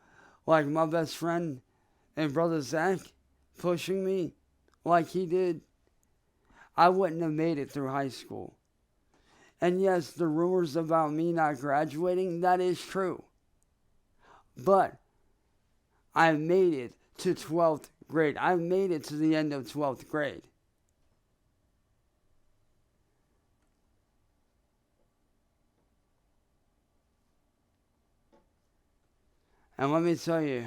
[SPEAKER 1] like my best friend and brother Zach pushing me like he did, I wouldn't have made it through high school. And yes, the rumors about me not graduating, that is true. But I made it to 12th grade. I made it to the end of 12th grade. And let me tell you,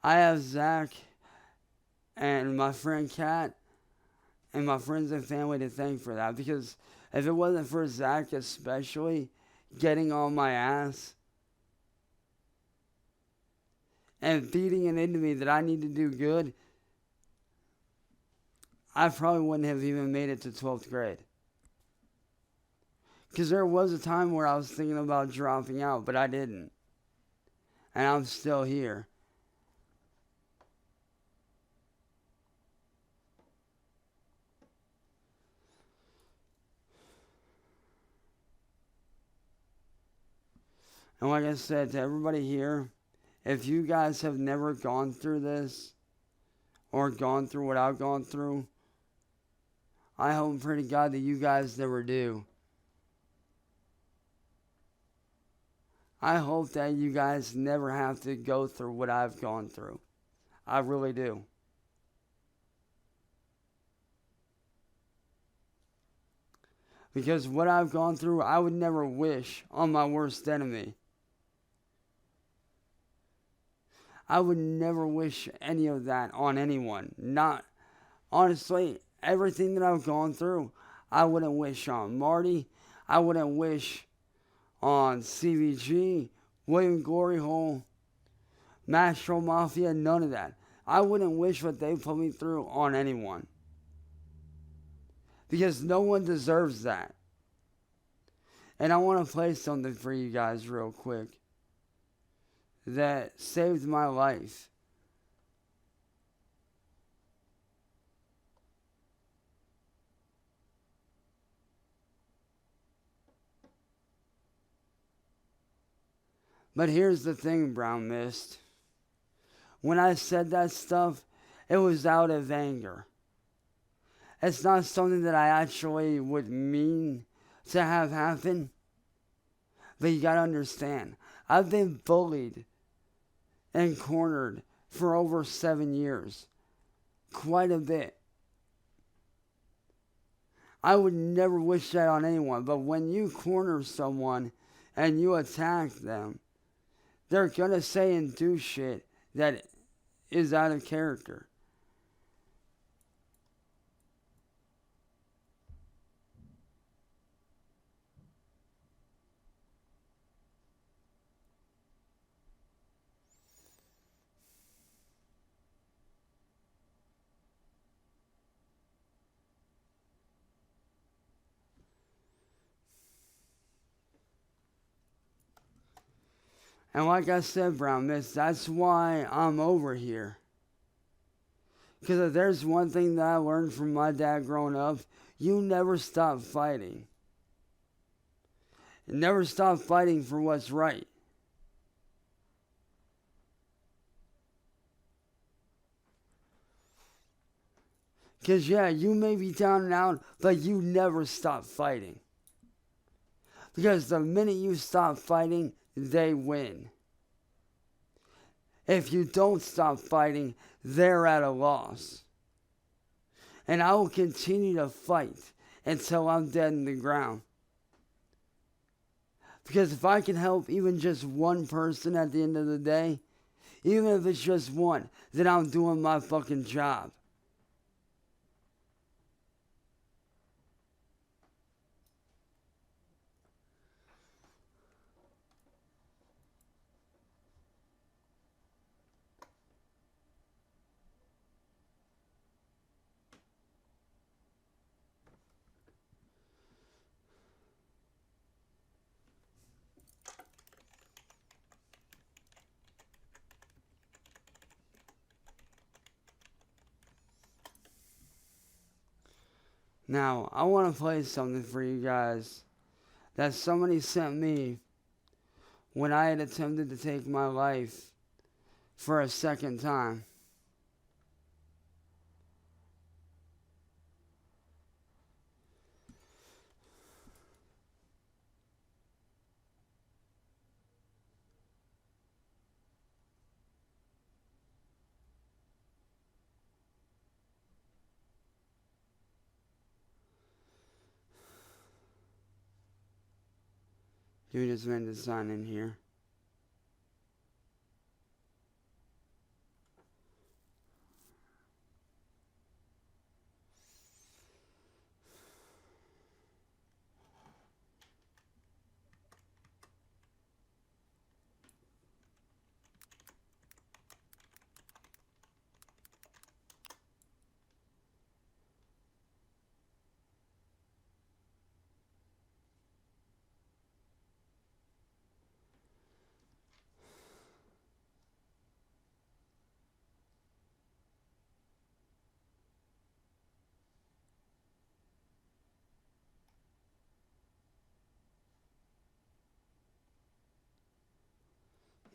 [SPEAKER 1] I have Zach and my friend Kat and my friends and family to thank for that. Because if it wasn't for Zach especially getting on my ass and feeding it into me that I need to do good, I probably wouldn't have even made it to 12th grade. Because there was a time where I was thinking about dropping out, but I didn't. And I'm still here. And like I said to everybody here, if you guys have never gone through this or gone through what I've gone through, I hope and pray to God that you guys never do. I hope that you guys never have to go through what I've gone through. I really do. Because what I've gone through, I would never wish on my worst enemy. I would never wish any of that on anyone. Not, honestly, everything that I've gone through, I wouldn't wish on Marty. I wouldn't wish on CVG, William Glory Hole, Mastro Mafia, none of that. I wouldn't wish what they put me through on anyone. Because no one deserves that. And I want to play something for you guys real quick that saved my life. But here's the thing, Brown Mist. When I said that stuff, it was out of anger. It's not something that I actually would mean to have happen. But you gotta understand, I've been bullied and cornered for over 7 years. Quite a bit. I would never wish that on anyone, but when you corner someone and you attack them, they're gonna say and do shit that is out of character. And like I said, Brown Mist, that's why I'm over here. Because if there's one thing that I learned from my dad growing up, you never stop fighting. You never stop fighting for what's right. Because yeah, you may be down and out, but you never stop fighting. Because the minute you stop fighting, they win. If you don't stop fighting, they're at a loss. And I will continue to fight until I'm dead in the ground. Because if I can help even just one person at the end of the day, even if it's just one, then I'm doing my fucking job. Now, I want to play something for you guys that somebody sent me when I had attempted to take my life for a second time. You just made the sign in here.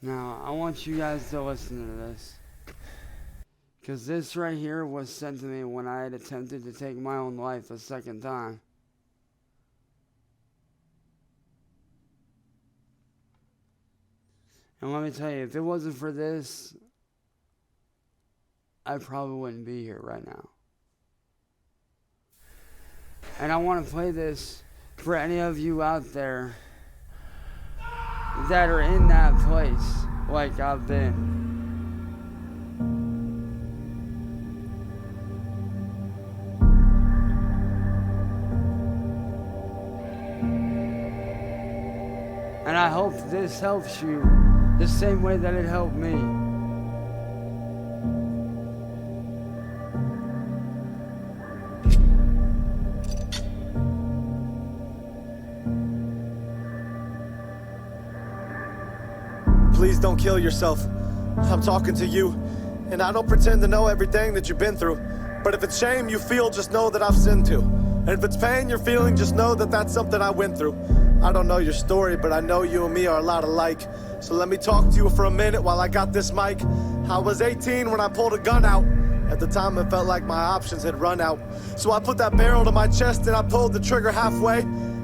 [SPEAKER 1] Now, I want you guys to listen to this. Because this right here was sent to me when I had attempted to take my own life a second time. And let me tell you, if it wasn't for this, I probably wouldn't be here right now. And I want to play this for any of you out there that are in that place like I've been. And I hope this helps you the same way that it helped me.
[SPEAKER 5] Please don't kill yourself. I'm talking to you, and I don't pretend to know everything that you've been through. But if it's shame you feel, just know that I've sinned too. And if it's pain you're feeling, just know that that's something I went through. I don't know your story, but I know you and me are a lot alike. So let me talk to you for a minute while I got this mic. I was 18 when I pulled a gun out. At the time it felt like my options had run out. So I put that barrel to my chest and I pulled the trigger halfway.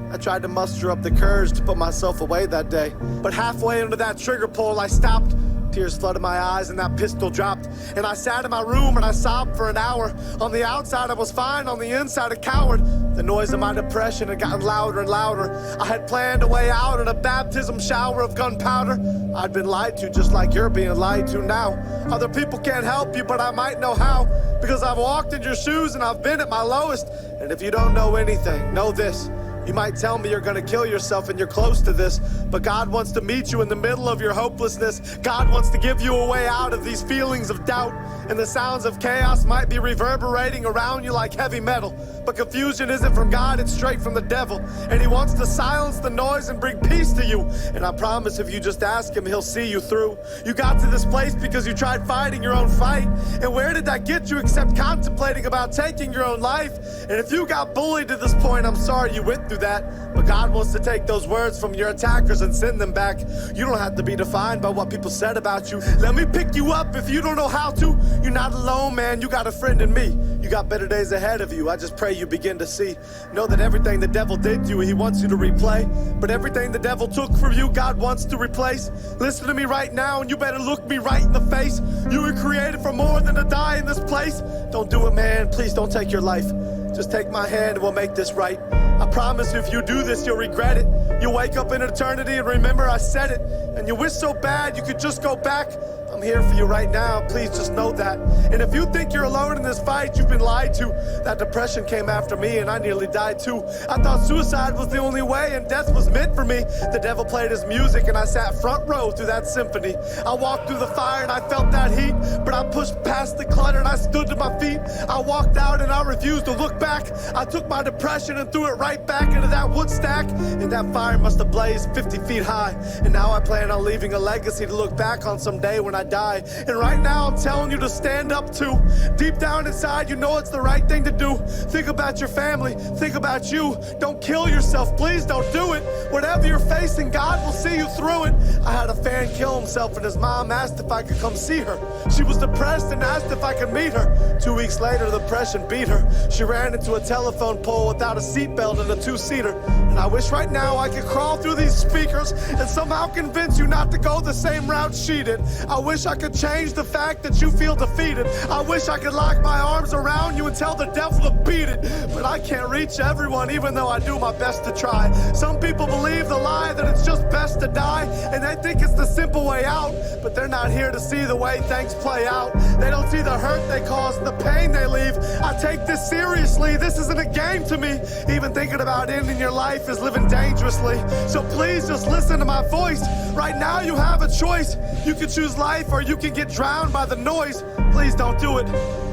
[SPEAKER 5] I tried to muster up the courage to put myself away that day. But halfway into that trigger pull, I stopped. Tears flooded my eyes and that pistol dropped. And I sat in my room and I sobbed for an hour. On the outside I was fine, on the inside a coward. The noise of my depression had gotten louder and louder. I had planned a way out in a baptism shower of gunpowder. I'd been lied to just like you're being lied to now. Other people can't help you, but I might know how. Because I've walked in your shoes and I've been at my lowest. And if you don't know anything, know this. You might tell me you're gonna kill yourself and you're close to this, but God wants to meet you in the middle of your hopelessness. God wants to give you a way out of these feelings of doubt. And the sounds of chaos might be reverberating around you like heavy metal. But confusion isn't from God, it's straight from the devil. And he wants to silence the noise and bring peace to you. And I promise if you just ask him, he'll see you through. You got to this place because you tried fighting your own fight. And where did that get you except contemplating about taking your own life? And if you got bullied to this point, I'm sorry you went through that. But God wants to take those words from your attackers and send them back. You don't have to be defined by what people said about you. Let me pick you up if you don't know how to. You're not alone, man, you got a friend in me. You got better days ahead of you, I just pray you begin to see. Know that everything the devil did to you, he wants you to replay. But everything the devil took from you, God wants to replace. Listen to me right now and you better look me right in the face. You were created for more than to die in this place. Don't do it, man, please don't take your life. Just take my hand and we'll make this right. I promise if you do this, you'll regret it. You'll wake up in eternity and remember I said it. And you wish so bad you could just go back. I'm here for you right now, please just know that. And if you think you're alone in this fight, you've been lied to. That depression came after me and I nearly died too. I thought suicide was the only way and death was meant for me. The devil played his music and I sat front row through that symphony. I walked through the fire and I felt that heat, but I pushed past the clutter and I stood to my feet. I walked out and I refused to look back. I took my depression and threw it right back into that wood stack. And that fire must have blazed 50 feet high. And now I plan on leaving a legacy to look back on someday when I die. And right now I'm telling you to stand up too. Deep down inside you know it's the right thing to do. Think about your family, think about you. Don't kill yourself, please don't do it. Whatever you're facing, God will see you through it. I had a fan kill himself and his mom asked if I could come see her. She was depressed and asked if I could meet her. 2 weeks later the depression beat her. She ran into a telephone pole without a seatbelt and a two-seater. And And I wish right now I could crawl through these speakers and somehow convince you not to go the same route she did. I wish I could change the fact that you feel defeated. I wish I could lock my arms around you and tell the devil to beat it. But I can't reach everyone, even though I do my best to try. Some people believe the lie that it's just best to die, and they think it's the simple way out, but they're not here to see the way things play out. They don't see the hurt they cause, the pain they leave. I take this seriously, this isn't a game to me. Even thinking about ending your life is living dangerously. So please just listen to my voice. Right now you have a choice. You can choose life or you can get drowned by the noise. Please don't do it.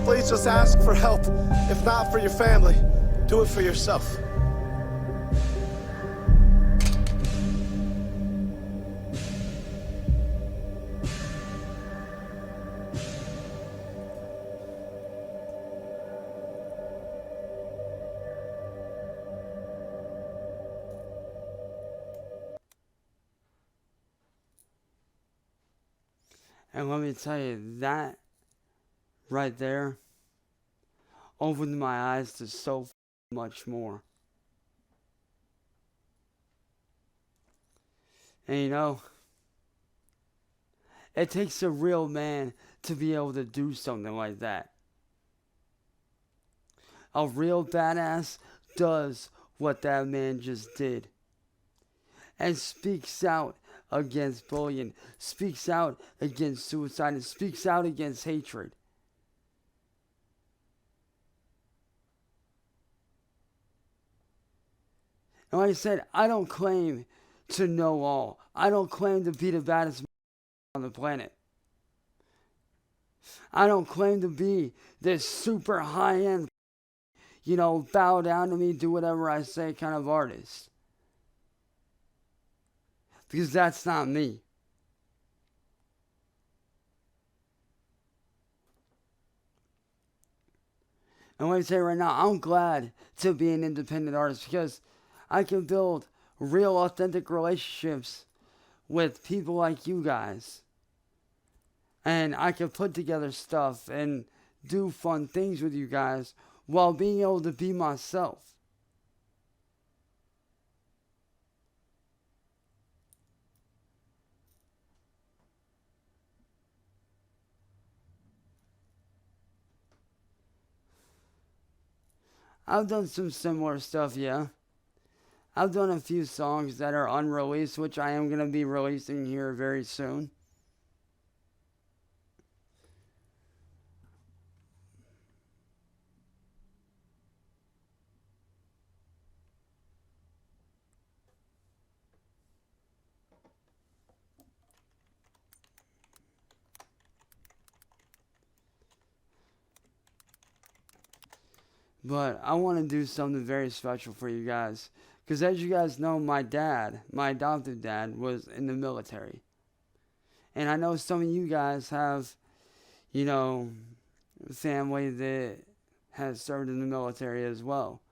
[SPEAKER 5] Please just ask for help. If not for your family, do it for yourself.
[SPEAKER 1] And let me tell you, that right there opened my eyes to so much more. And you know, it takes a real man to be able to do something like that. A real badass does what that man just did. And speaks out against bullying, speaks out against suicide, and speaks out against hatred. And like I said, I don't claim to know all. I don't claim to be the baddest on the planet. I don't claim to be this super high-end, bow down to me, do whatever I say kind of artist. Because that's not me. And let me say right now, I'm glad to be an independent artist because I can build real, authentic relationships with people like you guys. And I can put together stuff and do fun things with you guys while being able to be myself. I've done some similar stuff, yeah. I've done a few songs that are unreleased, which I am going to be releasing here very soon. But I want to do something very special for you guys. Because as you guys know, my adopted dad, was in the military. And I know some of you guys have, family that has served in the military as well.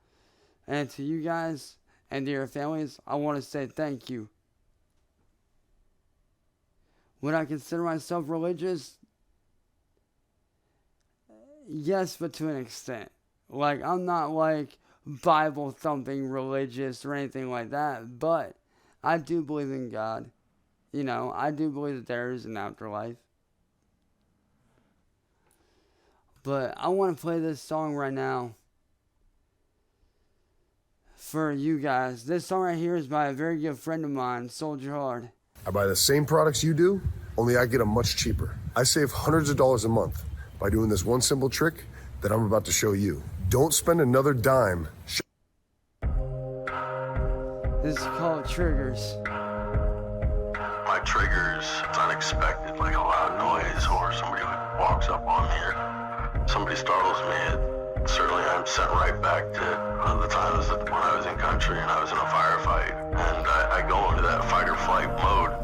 [SPEAKER 1] And to you guys and to your families, I want to say thank you. Would I consider myself religious? Yes, but to an extent. Like, I'm not like Bible thumping religious or anything like that, but I do believe in God. I do believe that there is an afterlife. But I want to play this song right now for you guys. This song right here is by a very good friend of mine, Soldier Hard.
[SPEAKER 6] I buy the same products you do, only I get them much cheaper. I save hundreds of dollars a month by doing this one simple trick that I'm about to show you. Don't spend another dime.
[SPEAKER 1] This is called Triggers.
[SPEAKER 7] My triggers, it's unexpected, like a loud noise or somebody walks up on me or somebody startles me. Certainly I'm sent right back to the times that when I was in country and I was in a firefight. And I go into that fight or flight mode.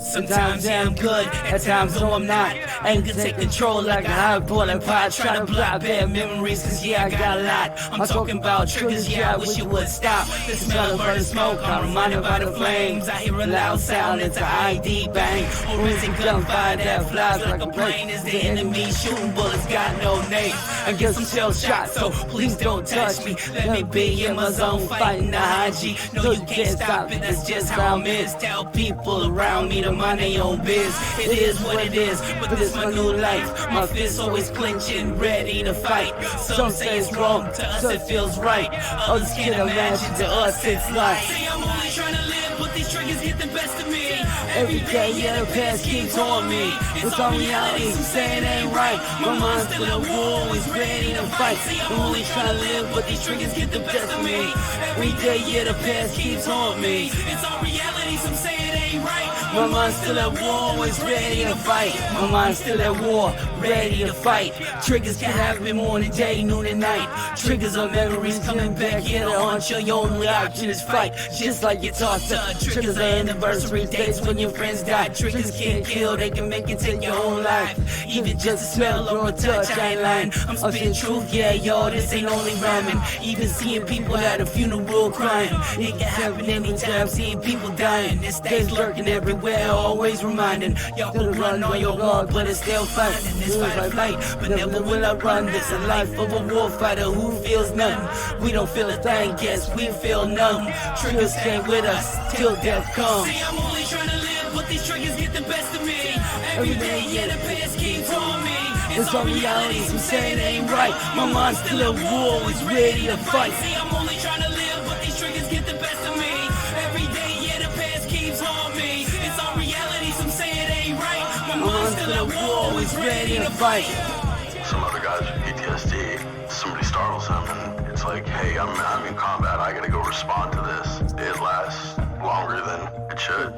[SPEAKER 2] Sometimes yeah, I'm good, at times no I'm not. Anger take control like a hot boiling pot. Try to block bad memories, cause yeah, I got a lot. I'm talking about triggers, yeah, I wish you would stop. The smell of burning smoke, I'm reminded by the flames. I hear a loud sound, it's an ID bang. Orange and gunfire that flies like a plane. Is the enemy shooting bullets, got no name. I get some shell shots, so please don't touch me. Let me be in my zone, fighting the IG. No, you can't stop it, that's just how I'm is. Tell people around me to mind their own biz. It is what it is, but this my new life. My fists always clenching, ready to fight. Some say it's wrong, to us it feels right. Others can't imagine, to us it's life. Say I'm only trying to live, but these triggers get the best of me. Every day, yeah, the past keeps on me. It's all reality, some say it ain't right. My mind's still at war, always ready to fight. I'm only trying to live, but these triggers get the best of me. Every day, yeah, the past keeps on me. It's all reality, some say it ain't right. My mind's still at war, always ready to fight. My mind's still at war, ready to fight. Triggers can happen morning, day, noon, and night. Triggers are memories coming back here to haunt you. Your only option is fight, just like you taught to. Triggers are anniversary dates when your friends die. Triggers can't kill, they can make you take your own life. Even just a smell or a touch, I ain't lying. I'm spitting truth, yeah, y'all, this ain't only rhyming. Even seeing people at a funeral crying. It can happen anytime, seeing people dying. This day's lurking everywhere, always reminding y'all who run on your guard, but it's still fighting. This fight or flight, but never will I run. This a life of a war fighter who feels nothing. We don't feel a thing, guess we feel numb. Triggers stay with us till death comes. See, I'm only trying to live, but these triggers get the best of me. Every day, yeah, the past keeps on me. It's all reality, some say it ain't right. My mind's still at war, always ready to fight. See, I'm only trying to live, but these triggers get the best of me. Every day, yeah, the past keeps on me. It's all reality, some say it ain't right. My mind's still at war, always ready to fight.
[SPEAKER 7] Some other guys with PTSD, somebody startles them and it's like, hey, I'm in combat, I gotta go respond to this. It lasts longer than it should.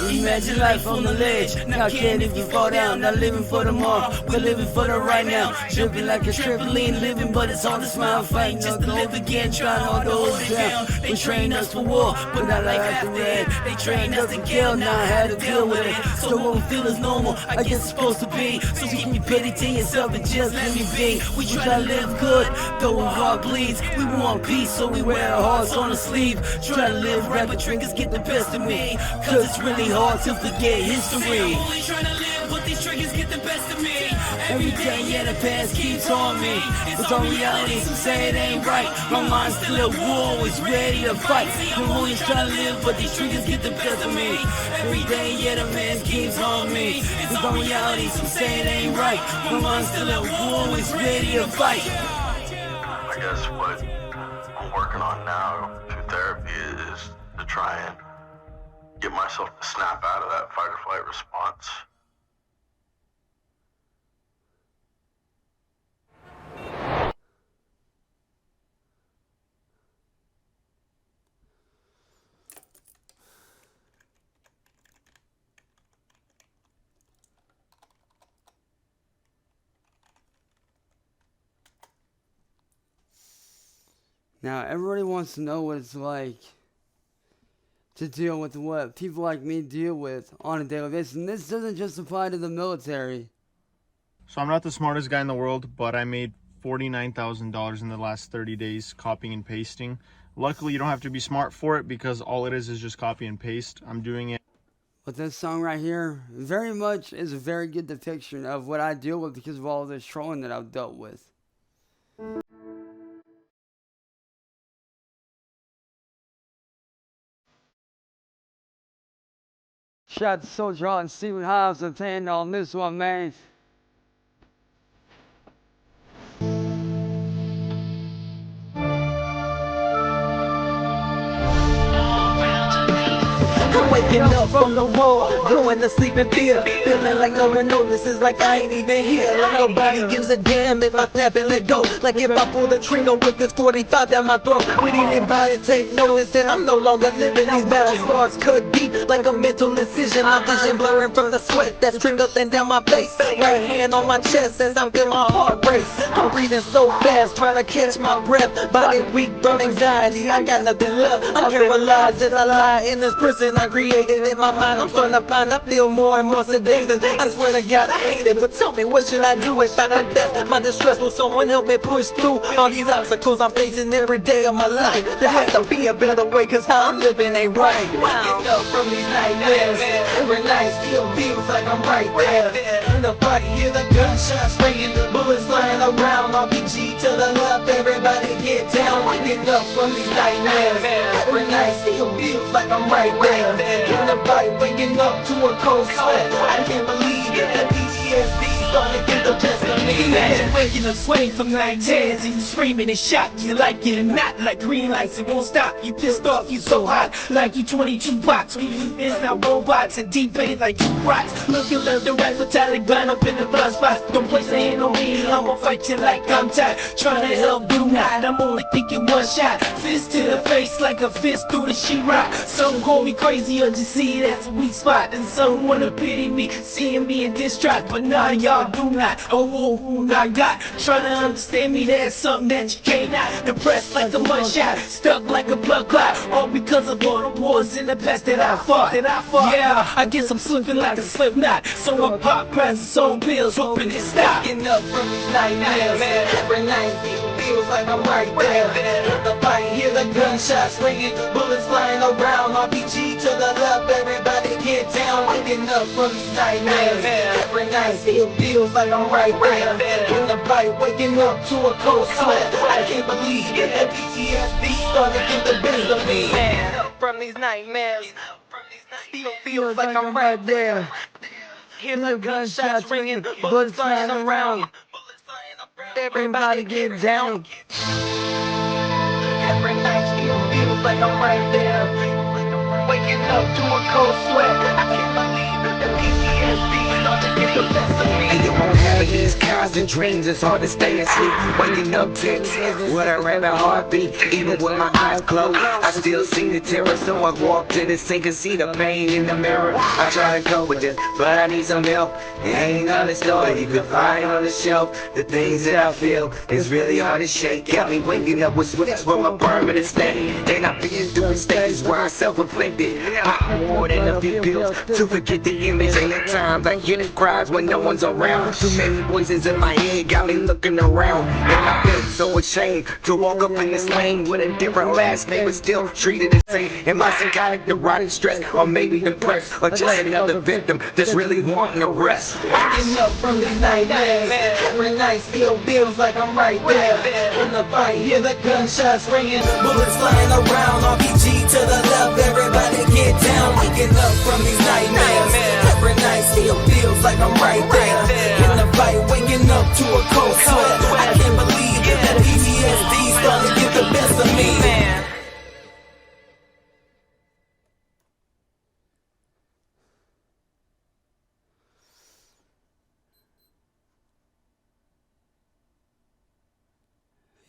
[SPEAKER 2] Imagine life on the ledge. Now can't even fall down. Not living for tomorrow, we're living for the right now. Tripping like a trampoline, living, but it's hard to smile. Fighting just to live again, trying all those down. They train us for war, but not like after that. They train us to kill, now I had to deal with it. So what we feel is normal, I guess it's supposed to be. So keep me petty to yourself and just let me be. We try to live good, though our heart bleeds. We want peace, so we wear our hearts on the sleeve. Try to live right, but triggers get the best of me. Cause it's really hard to forget history. I'm only trying to live, but these triggers get the best of me. Every day, yeah, the past keeps on me. It's all reality, some say it ain't right. My mind's still at war, always ready to fight. I'm only trying to live, but these triggers get the best of me. Every day, yeah, the past keeps on me. It's all reality, some say it ain't right. My mind's still at war, always ready to fight.
[SPEAKER 7] I guess what I'm working on now through therapy is to try and get myself to snap out of that fight or flight response.
[SPEAKER 1] Now, everybody wants to know what it's like to deal with what people like me deal with on a daily basis. And this doesn't just apply to the military.
[SPEAKER 8] So I'm not the smartest guy in the world, but I made $49,000 in the last 30 days copying and pasting. Luckily, you don't have to be smart for it because all it is just copy and paste. I'm doing it.
[SPEAKER 1] But this song right here very much is a very good depiction of what I deal with because of all this trolling that I've dealt with. Shout out to Soldier and Stephen Hobbs and playing on this one, man.
[SPEAKER 9] I'm waking up from the war, going to sleep in fear. Feeling like no one notices, like I ain't even here. Like nobody gives a damn if I tap and let go. Like if I pull the trigger with this 45 down my throat. Would anybody take notice that I'm no longer living? These battle scars cut deep like a mental incision. My vision blurring from the sweat that's trickling down my face. Right hand on my chest as I'm feeling my heart race. I'm breathing so fast, trying to catch my breath. Body weak from anxiety, I got nothing left. I'm paralyzed as I lie in this prison. I grieve created in my mind. I'm starting to find I feel more and more sedated. I swear to God I hate it, but tell me what should I do if I got death? My distress, will someone help me push through all these obstacles I'm facing every day of my life? There has to be a better way, cause how I'm living ain't right. Get up from these nightmares. Every night still feels like I'm right there. In the fight, hear the gunshots ringing, the bullets flying around. RPG to the left, everybody get down. Get up from these nightmares. Every night still feels like I'm right there. In the fight, waking up to a cold sweat. I can't believe it, that PTSD starting to get the best of me.
[SPEAKER 2] Imagine waking up swaying from night tears and you screaming and shocked. You like it or not, like green lights, it won't stop. You pissed off, you so hot, like you 22 watts. It's not robots and deep pain like you rots. Look, you love the rest of Taliban up in the blood spots. Don't place a hand on me, I'ma fight you like I'm tired. Trying to help, do not, I'm only thinking one shot. Fist to the face like a fist through the sheetrock. Some call me crazy or just see it as a weak spot. And some wanna pity me, seeing me in distraught. But none of y'all do not, not got. Trying to understand me, there's something that you can't not. Depressed like a mud shot, stuck like a blood clot. All because of all the wars in the past that I fought. Yeah, I guess I'm slipping like a slip knot. So I pop presents on pills, hoping it stop.
[SPEAKER 9] Getting up from these nightmares. Every night still feels like I'm right there. In the fight, hear the gunshots ringing, bullets flying around. RPG to the left, everybody get down. Waking up from these nightmares. Every night still feels like I'm right there. In the fight, waking up to a cold sweat. I can't believe it, that PTSD starting to get the best of me. Getting up from these nightmares. Still feels like I'm right there. Hear the gunshots ringing, bullets flying around. Everybody get down. Every night still feels like I'm right there. Waking up to a cold sweat. I can't believe it, the PTSD starting to get the best of me.
[SPEAKER 10] And you won't have these constant dreams, it's hard to stay asleep. Waking up tense with a rapid heartbeat. Even with my eyes closed, I still see the terror. So I walk to the sink and see the pain in the mirror. I try to cope with this, but I need some help. It ain't another story you can find on the shelf. The things that I feel is really hard to shake. Got me waking up with sweats from a permanent state. And I've been through stages where I self-inflicted. I more than a few pills to forget the image. And at times I hear the cries when no one's around. Too many voices in my head got me looking around. And I feel so ashamed to walk up in this lane with a different last name, but still treated the same. Am I psychotic, neurotic, stressed, or maybe depressed, or just another victim that's really wanting a rest?
[SPEAKER 9] Waking up from these nightmares. Every night still feels like I'm right there. In the fight, hear the gunshots ringing, bullets flying around. RPG to the left, everybody get down. Waking up from these nightmares. Every night still feels like I'm right there. In the fight, waking up to a cold sweat. I can't believe it, that PTSD starting to get the best of me.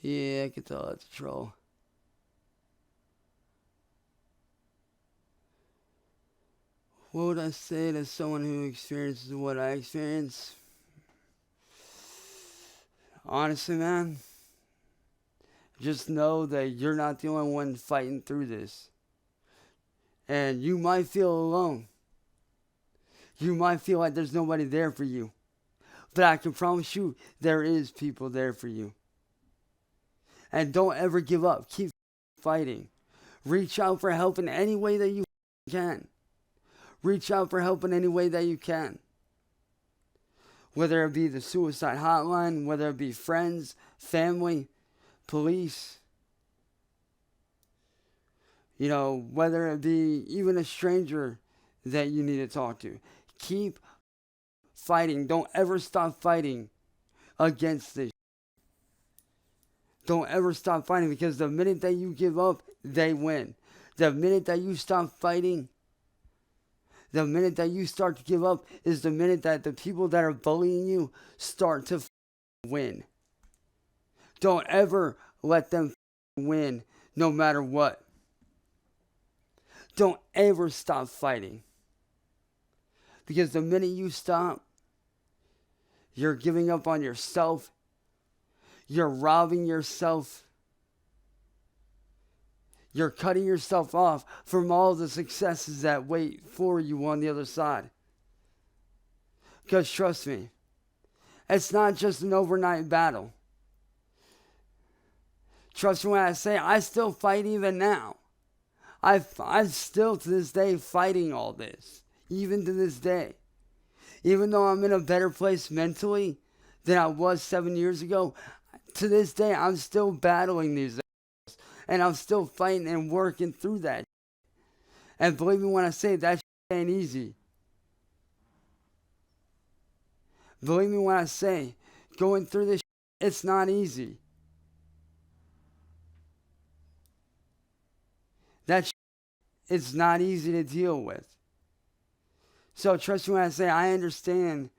[SPEAKER 1] Yeah, I can tell that's a troll. What would I say to someone who experiences what I experience? Honestly, man, just know that you're not the only one fighting through this. And you might feel alone. You might feel like there's nobody there for you. But I can promise you, there is people there for you. And don't ever give up. Keep fighting. Reach out for help in any way that you can. Reach out for help in any way that you can. Whether it be the suicide hotline, whether it be friends, family, police. You know, whether it be even a stranger that you need to talk to. Keep fighting. Don't ever stop fighting against this. Don't ever stop fighting, because the minute that you give up, they win. The minute that you stop fighting, the minute that you start to give up is the minute that the people that are bullying you start to win. Don't ever let them win, no matter what. Don't ever stop fighting. Because the minute you stop, you're giving up on yourself. You're robbing yourself. You're cutting yourself off from all the successes that wait for you on the other side. Because trust me, it's not just an overnight battle. Trust me when I say I still fight even now. I'm still to this day fighting all this. Even to this day. Even though I'm in a better place mentally than I was 7 years ago, to this day I'm still battling these. And I'm still fighting and working through that. And believe me when I say that ain't easy. Believe me when I say going through this, it's not easy. That it's not easy to deal with. So trust me when I say I understand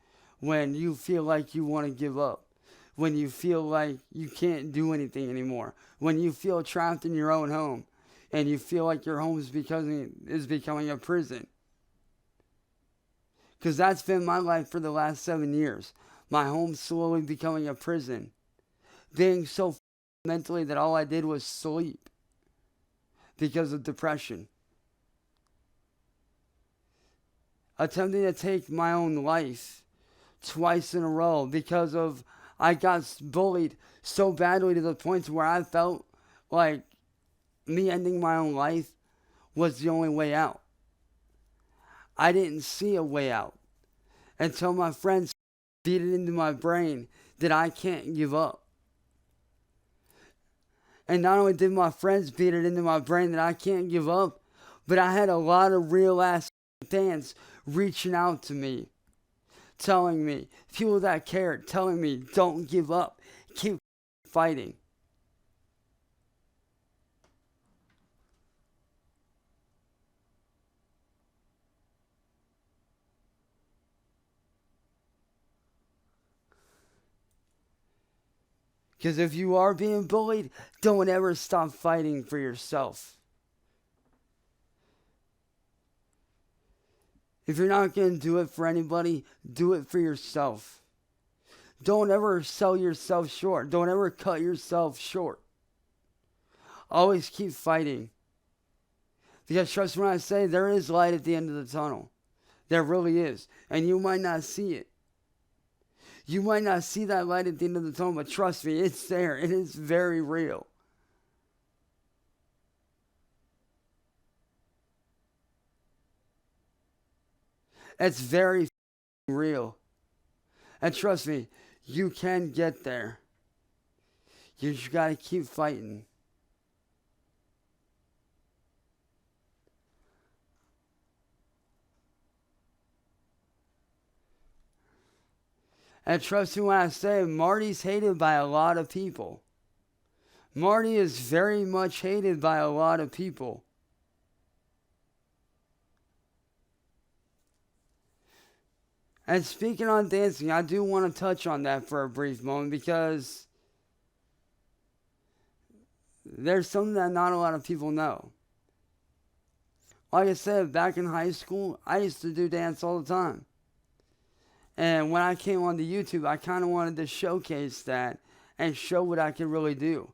[SPEAKER 1] when you feel like you want to give up. When you feel like you can't do anything anymore. When you feel trapped in your own home. And you feel like your home is becoming a prison. Because that's been my life for the last 7 years. My home slowly becoming a prison. Being so mentally that all I did was sleep. Because of depression. Attempting to take my own life twice in a row because of I got bullied so badly to the point where I felt like me ending my own life was the only way out. I didn't see a way out until my friends beat it into my brain that I can't give up. And not only did my friends beat it into my brain that I can't give up, but I had a lot of real ass fans reaching out to me, telling me, people that cared, telling me, don't give up, keep fighting. Because if you are being bullied, don't ever stop fighting for yourself. If you're not going to do it for anybody, do it for yourself. Don't ever sell yourself short. Don't ever cut yourself short. Always keep fighting. Because trust me when I say there is light at the end of the tunnel. There really is. And you might not see it. You might not see that light at the end of the tunnel, but trust me, it's there. It is very real. It's very real. And trust me, you can get there. You just got to keep fighting. And trust me when I say Marty's hated by a lot of people. Marty is very much hated by a lot of people. And speaking on dancing, I do want to touch on that for a brief moment because there's something that not a lot of people know. Like I said, back in high school, I used to do dance all the time. And when I came onto YouTube, I kind of wanted to showcase that and show what I could really do.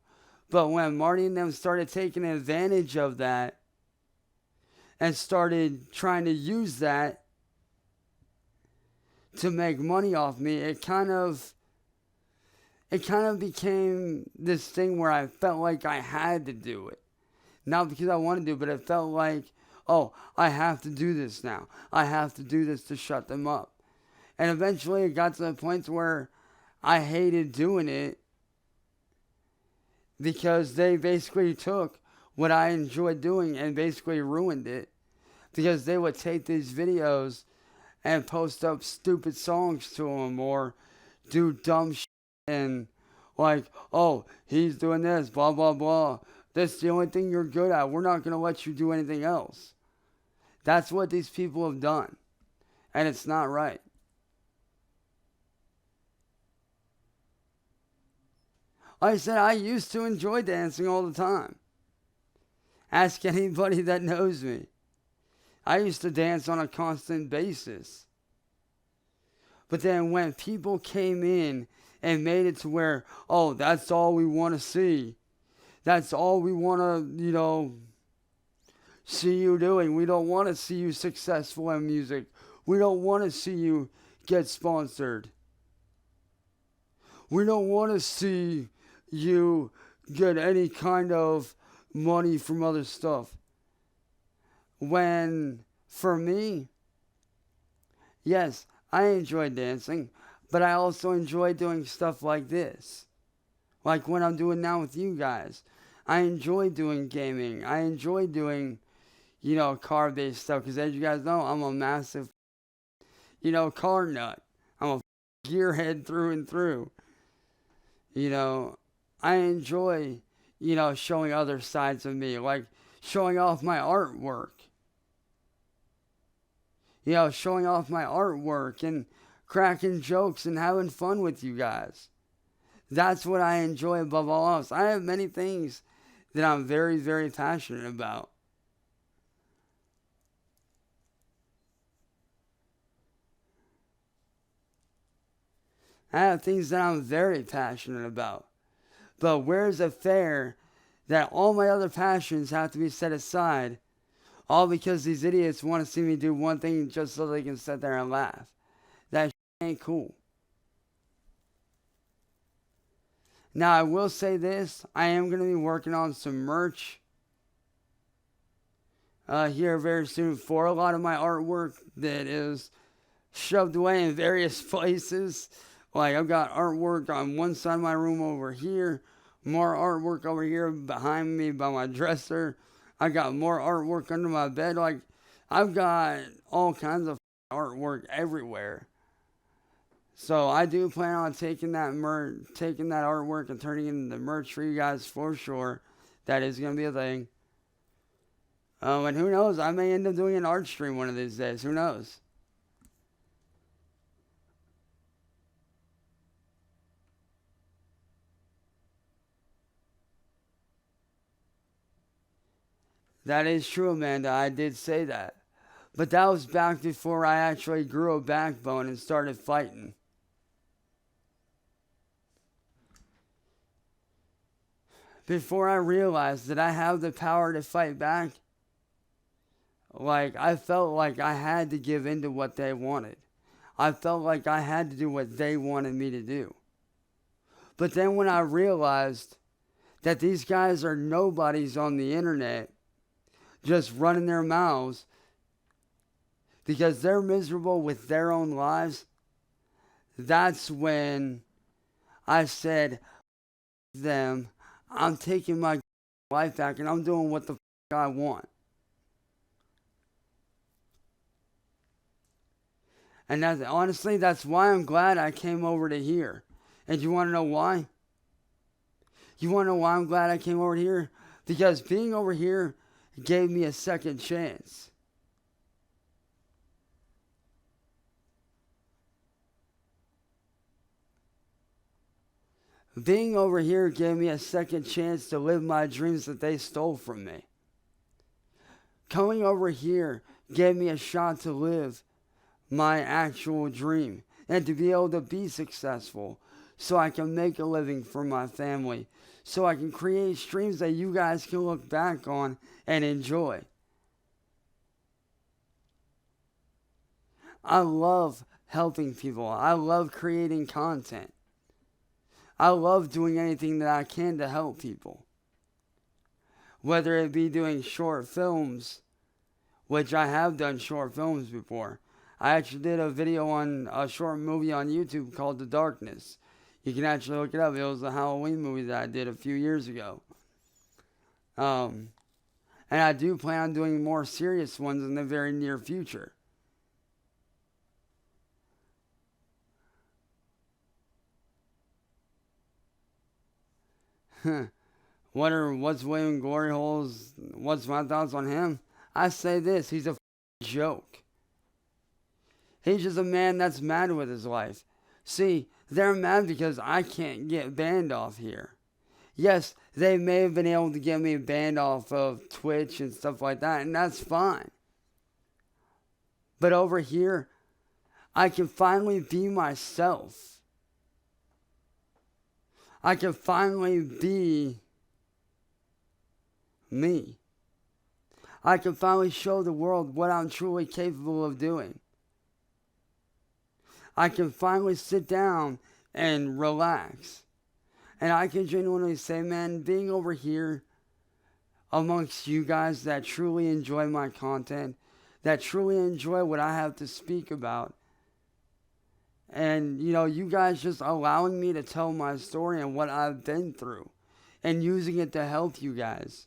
[SPEAKER 1] But when Marty and them started taking advantage of that and started trying to use that to make money off me, it kind of became this thing where I felt like I had to do it. Not because I wanted to, but it felt like, oh, I have to do this now. I have to do this to shut them up. And eventually it got to the point where I hated doing it because they basically took what I enjoyed doing and basically ruined it. Because they would take these videos and post up stupid songs to them or do dumb shit and like, oh, he's doing this, blah, blah, blah. That's the only thing you're good at. We're not going to let you do anything else. That's what these people have done. And it's not right. Like I said, I used to enjoy dancing all the time. Ask anybody that knows me. I used to dance on a constant basis. But then when people came in and made it to where, oh, that's all we want to see. That's all we want to, see you doing. We don't want to see you successful in music. We don't want to see you get sponsored. We don't want to see you get any kind of money from other stuff. When, for me, yes, I enjoy dancing, but I also enjoy doing stuff like this. Like what I'm doing now with you guys. I enjoy doing gaming. I enjoy doing, car-based stuff. Because as you guys know, I'm a massive, car nut. I'm a gearhead through and through. I enjoy, showing other sides of me. Like showing off my artwork. Showing off my artwork and cracking jokes and having fun with you guys. That's what I enjoy above all else. I have many things that I'm very, very passionate about. I have things that I'm very passionate about. But where's it fair that all my other passions have to be set aside all because these idiots want to see me do one thing just so they can sit there and laugh? That ain't cool. Now, I will say this. I am going to be working on some merch here very soon for a lot of my artwork that is shoved away in various places. Like, I've got artwork on one side of my room over here, more artwork over here behind me by my dresser. I got more artwork under my bed. Like, I've got all kinds of artwork everywhere. So I do plan on taking that artwork and turning it into merch for you guys for sure. That is going to be a thing. And who knows? I may end up doing an art stream one of these days. Who knows? That is true, Amanda. I did say that. But that was back before I actually grew a backbone and started fighting. Before I realized that I have the power to fight back, like, I felt like I had to give in to what they wanted. I felt like I had to do what they wanted me to do. But then when I realized that these guys are nobodies on the internet, just running their mouths because they're miserable with their own lives, that's when I said, them, I'm taking my life back and I'm doing what the I want. And honestly, that's why I'm glad I came over to here. And you want to know why? You want to know why I'm glad I came over here? Because being over here gave me a second chance. Being over here gave me a second chance to live my dreams that they stole from me. Coming over here gave me a shot to live my actual dream and to be able to be successful so I can make a living for my family, so I can create streams that you guys can look back on and enjoy. I love helping people. I love creating content. I love doing anything that I can to help people. Whether it be doing short films, which I have done short films before. I actually did a short movie on YouTube called The Darkness. You can actually look it up. It was a Halloween movie that I did a few years ago. And I do plan on doing more serious ones in the very near future. What's William Glory Holes? What's my thoughts on him? I say this, he's a joke. He's just a man that's mad with his life. See, they're mad because I can't get banned off here. Yes, they may have been able to get me banned off of Twitch and stuff like that, and that's fine. But over here, I can finally be myself. I can finally be me. I can finally show the world what I'm truly capable of doing. I can finally sit down and relax. And I can genuinely say, man, being over here amongst you guys that truly enjoy my content, that truly enjoy what I have to speak about, and, you guys just allowing me to tell my story and what I've been through and using it to help you guys.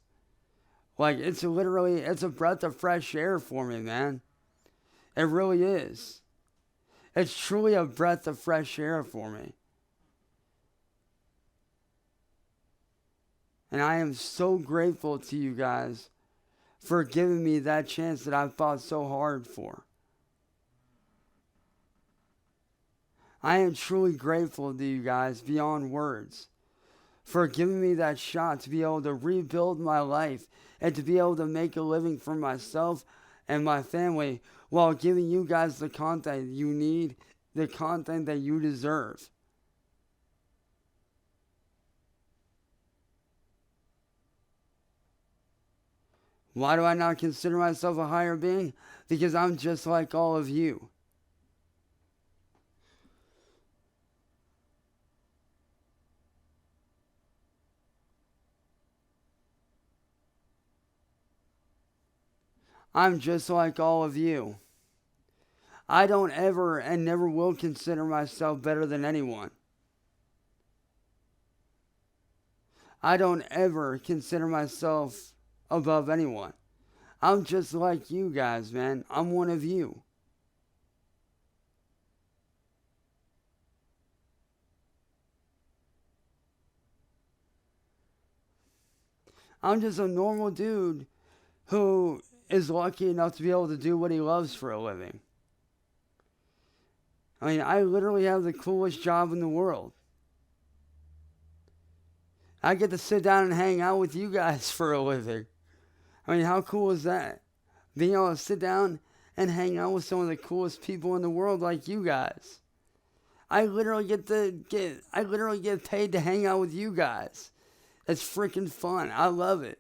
[SPEAKER 1] Like, it's a breath of fresh air for me, man. It really is. It's truly a breath of fresh air for me. And I am so grateful to you guys for giving me that chance that I've fought so hard for. I am truly grateful to you guys beyond words for giving me that shot to be able to rebuild my life and to be able to make a living for myself and my family while giving you guys the content you need, the content that you deserve. Why do I not consider myself a higher being? Because I'm just like all of you. I'm just like all of you. I don't ever and never will consider myself better than anyone. I don't ever consider myself above anyone. I'm just like you guys, man. I'm one of you. I'm just a normal dude who is lucky enough to be able to do what he loves for a living. I mean, I literally have the coolest job in the world. I get to sit down and hang out with you guys for a living. I mean, how cool is that? Being able to sit down and hang out with some of the coolest people in the world like you guys. I literally get paid to hang out with you guys. It's freaking fun. I love it.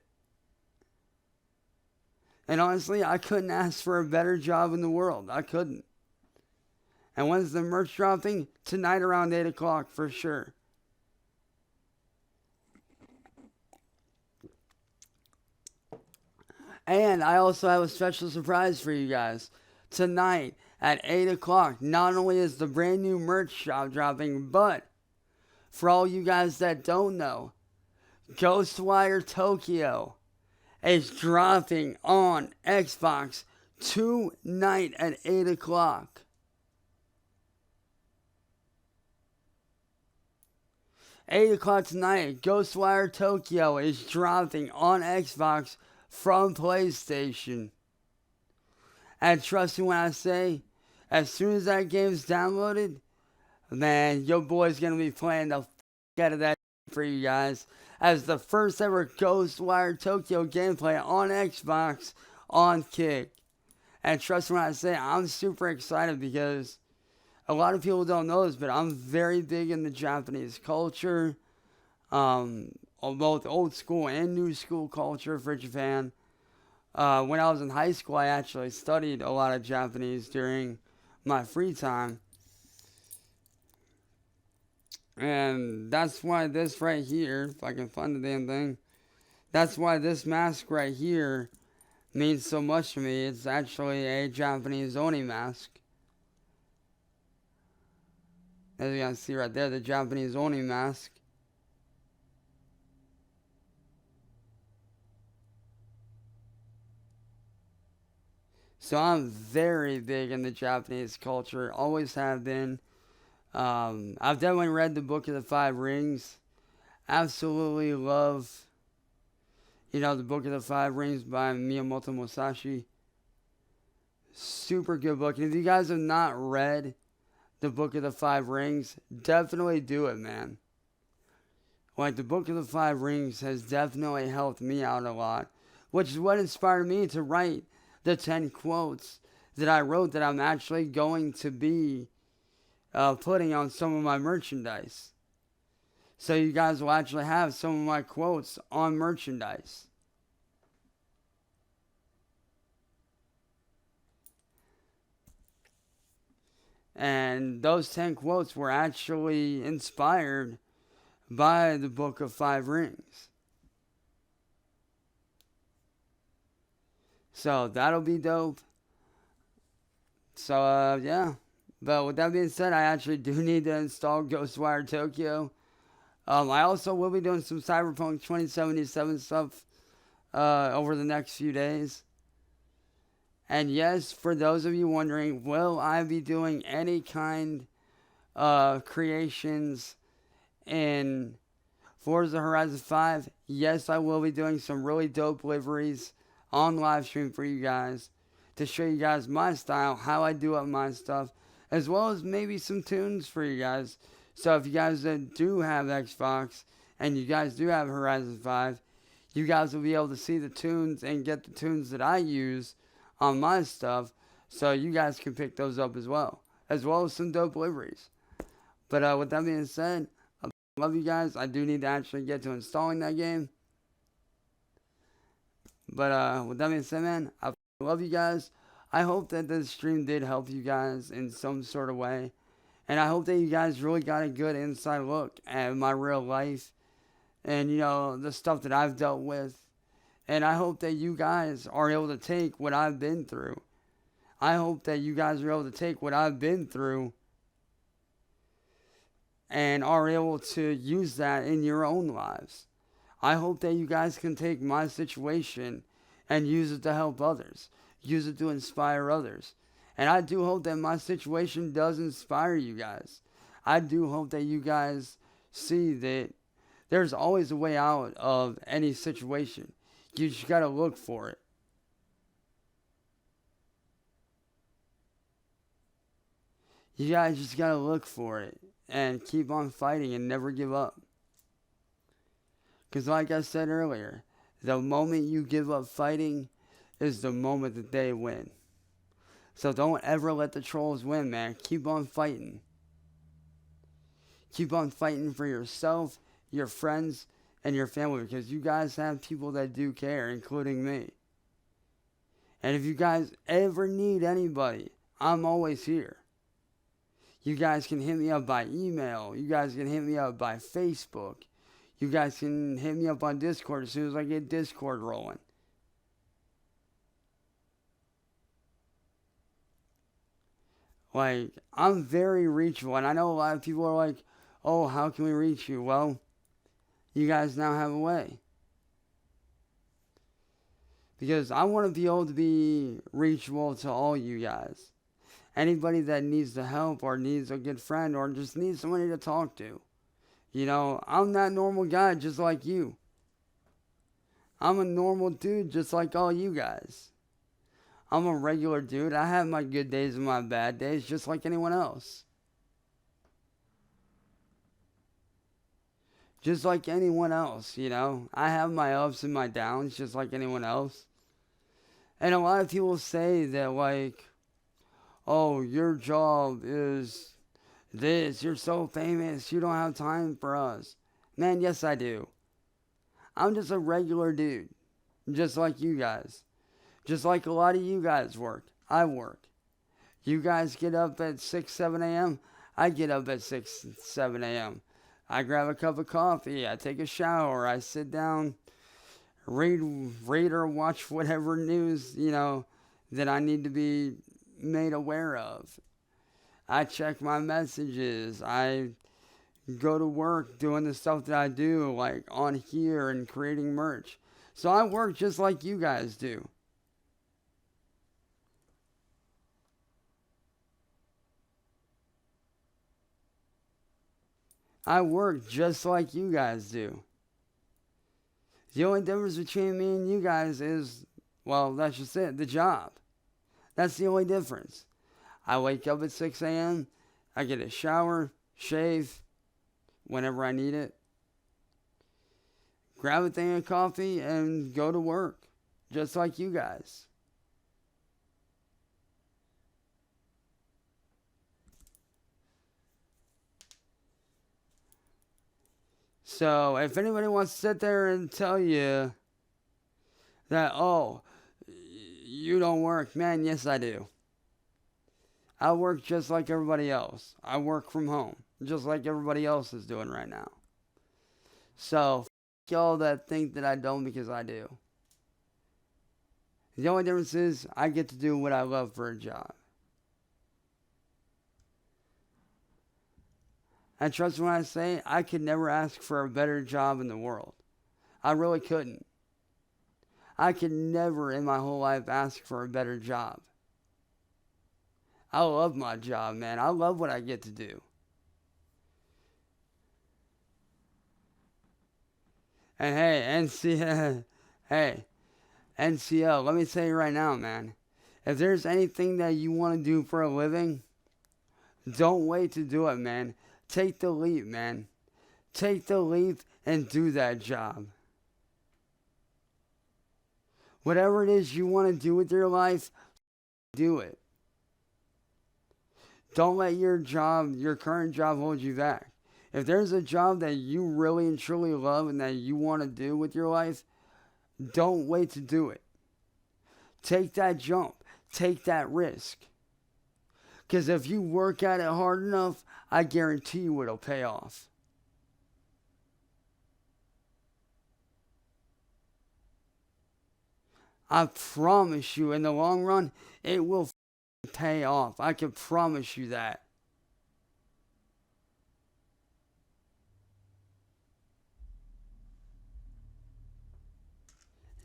[SPEAKER 1] And honestly, I couldn't ask for a better job in the world. I couldn't. And when's the merch dropping? Tonight around 8 o'clock for sure. And I also have a special surprise for you guys. Tonight at 8 o'clock, not only is the brand new merch shop dropping, but for all you guys that don't know, Ghostwire Tokyo is dropping on Xbox tonight at 8 o'clock. $8 o'clock tonight, Ghostwire Tokyo is dropping on Xbox from PlayStation. And trust me when I say, as soon as that game's downloaded, man, your boy's gonna be playing the out of that for you guys as the first ever Ghostwire Tokyo gameplay on Xbox on Kick. And trust me when I say, I'm super excited because a lot of people don't know this, but I'm very big in the Japanese culture, both old school and new school culture for Japan. When I was in high school, I actually studied a lot of Japanese during my free time. And that's why this right here, if I can find the damn thing, that's why this mask right here means so much to me. It's actually a Japanese Oni mask. As you can see right there, the Japanese Oni mask. So I'm very big in the Japanese culture, always have been. I've definitely read the Book of the Five Rings. Absolutely love, the Book of the Five Rings by Miyamoto Musashi. Super good book. And if you guys have not read the Book of the Five Rings, definitely do it, man. Like, the Book of the Five Rings has definitely helped me out a lot, which is what inspired me to write the 10 quotes that I wrote that I'm actually going to be putting on some of my merchandise. So you guys will actually have some of my quotes on merchandise. And those 10 quotes were actually inspired by the Book of Five Rings. So that'll be dope. So, yeah. But with that being said, I actually do need to install Ghostwire Tokyo. I also will be doing some Cyberpunk 2077 stuff over the next few days. And yes, for those of you wondering, will I be doing any kind of creations in Forza Horizon 5? Yes, I will be doing some really dope liveries on live stream for you guys to show you guys my style, how I do up my stuff, as well as maybe some tunes for you guys. So if you guys that do have Xbox and you guys do have Horizon 5, you guys will be able to see the tunes and get the tunes that I use on my stuff, so you guys can pick those up as well as some dope liveries. But with that being said, I love you guys. I do need to actually get to installing that game. But with that being said, man, I love you guys. I hope that this stream did help you guys in some sort of way. And I hope that you guys really got a good inside look at my real life and, you know, the stuff that I've dealt with. And I hope that you guys are able to take what I've been through. I hope that you guys are able to take what I've been through and are able to use that in your own lives. I hope that you guys can take my situation and use it to help others. Use it to inspire others. And I do hope that my situation does inspire you guys. I do hope that you guys see that there's always a way out of any situation. You just gotta look for it. You guys just gotta look for it and keep on fighting and never give up. Because like I said earlier, the moment you give up fighting is the moment that they win. So don't ever let the trolls win, man. Keep on fighting. Keep on fighting for yourself, your friends, and your family, because you guys have people that do care, including me. And if you guys ever need anybody, I'm always here. You guys can hit me up by email. You guys can hit me up by Facebook. You guys can hit me up on Discord as soon as I get Discord rolling. Like, I'm very reachable, and I know a lot of people are like, oh, how can we reach you? Well, you guys now have a way. Because I want to be able to be reachable to all you guys. Anybody that needs the help or needs a good friend or just needs somebody to talk to. You know, I'm that normal guy just like you. I'm a normal dude just like all you guys. I'm a regular dude. I have my good days and my bad days just like anyone else. Just like anyone else, you know. I have my ups and my downs just like anyone else. And a lot of people say that, like, oh, your job is this. You're so famous. You don't have time for us. Man, yes, I do. I'm just a regular dude. Just like you guys. Just like a lot of you guys work. I work. You guys get up at 6, 7 a.m. I get up at 6, 7 a.m. I grab a cup of coffee. I take a shower. I sit down, read or watch whatever news, you know, that I need to be made aware of. I check my messages. I go to work doing the stuff that I do, like on here and creating merch. So I work just like you guys do. I work just like you guys do. The only difference between me and you guys is, well, that's just it, the job. That's the only difference. I wake up at 6 a.m., I get a shower, shave, whenever I need it, grab a thing of coffee, and go to work, just like you guys. So, if anybody wants to sit there and tell you that, oh, you don't work, man, yes, I do. I work just like everybody else. I work from home, just like everybody else is doing right now. So, y'all that think that I don't, because I do. The only difference is I get to do what I love for a job. And trust me when I say I could never ask for a better job in the world. I really couldn't. I could never in my whole life ask for a better job. I love my job, man. I love what I get to do. And hey, NCL, let me tell you right now, man. If there's anything that you want to do for a living, don't wait to do it, man. Take the leap, man. Take the leap and do that job. Whatever it is you want to do with your life, do it. Don't let your current job hold you back. If there's a job that you really and truly love and that you want to do with your life, don't wait to do it. Take that jump. Take that risk. Because if you work at it hard enough, I guarantee you it'll pay off. I promise you, in the long run, it will pay off. I can promise you that.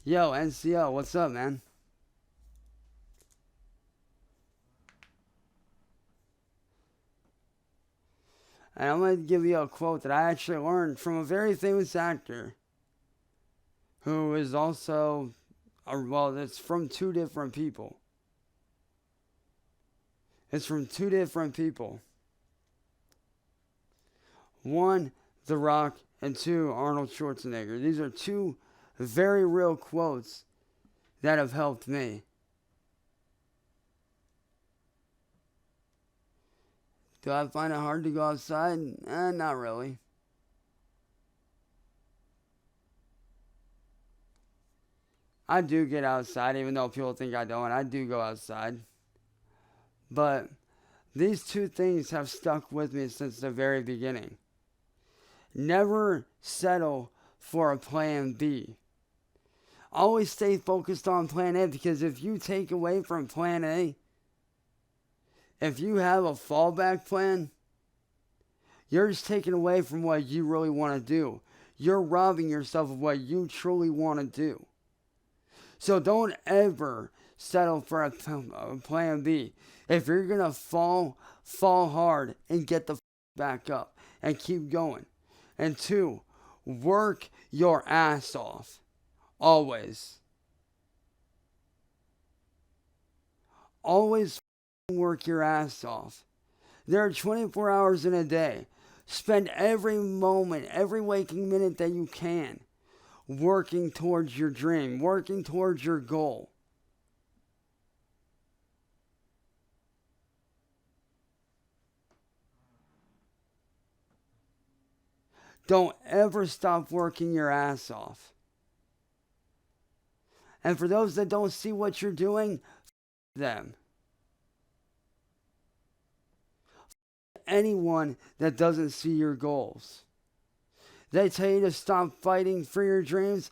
[SPEAKER 1] Yo, NCL, what's up, man? And I'm going to give you a quote that I actually learned from a very famous actor who is also, it's from two different people. It's from two different people. One, The Rock, and two, Arnold Schwarzenegger. These are two very real quotes that have helped me. Do I find it hard to go outside? Not really. I do get outside, even though people think I don't. I do go outside. But these two things have stuck with me since the very beginning. Never settle for a plan B. Always stay focused on plan A, because if you take away from plan A, if you have a fallback plan, you're just taking away from what you really want to do. You're robbing yourself of what you truly want to do. So don't ever settle for a plan B. If you're going to fall hard and get the back up and keep going. And two, work your ass off. Always. Always work your ass off. There are 24 hours in a day. Spend every moment, every waking minute that you can working towards your dream, working towards your goal. Don't ever stop working your ass off. And for those that don't see what you're doing, them. Anyone that doesn't see your goals. They tell you to stop fighting for your dreams,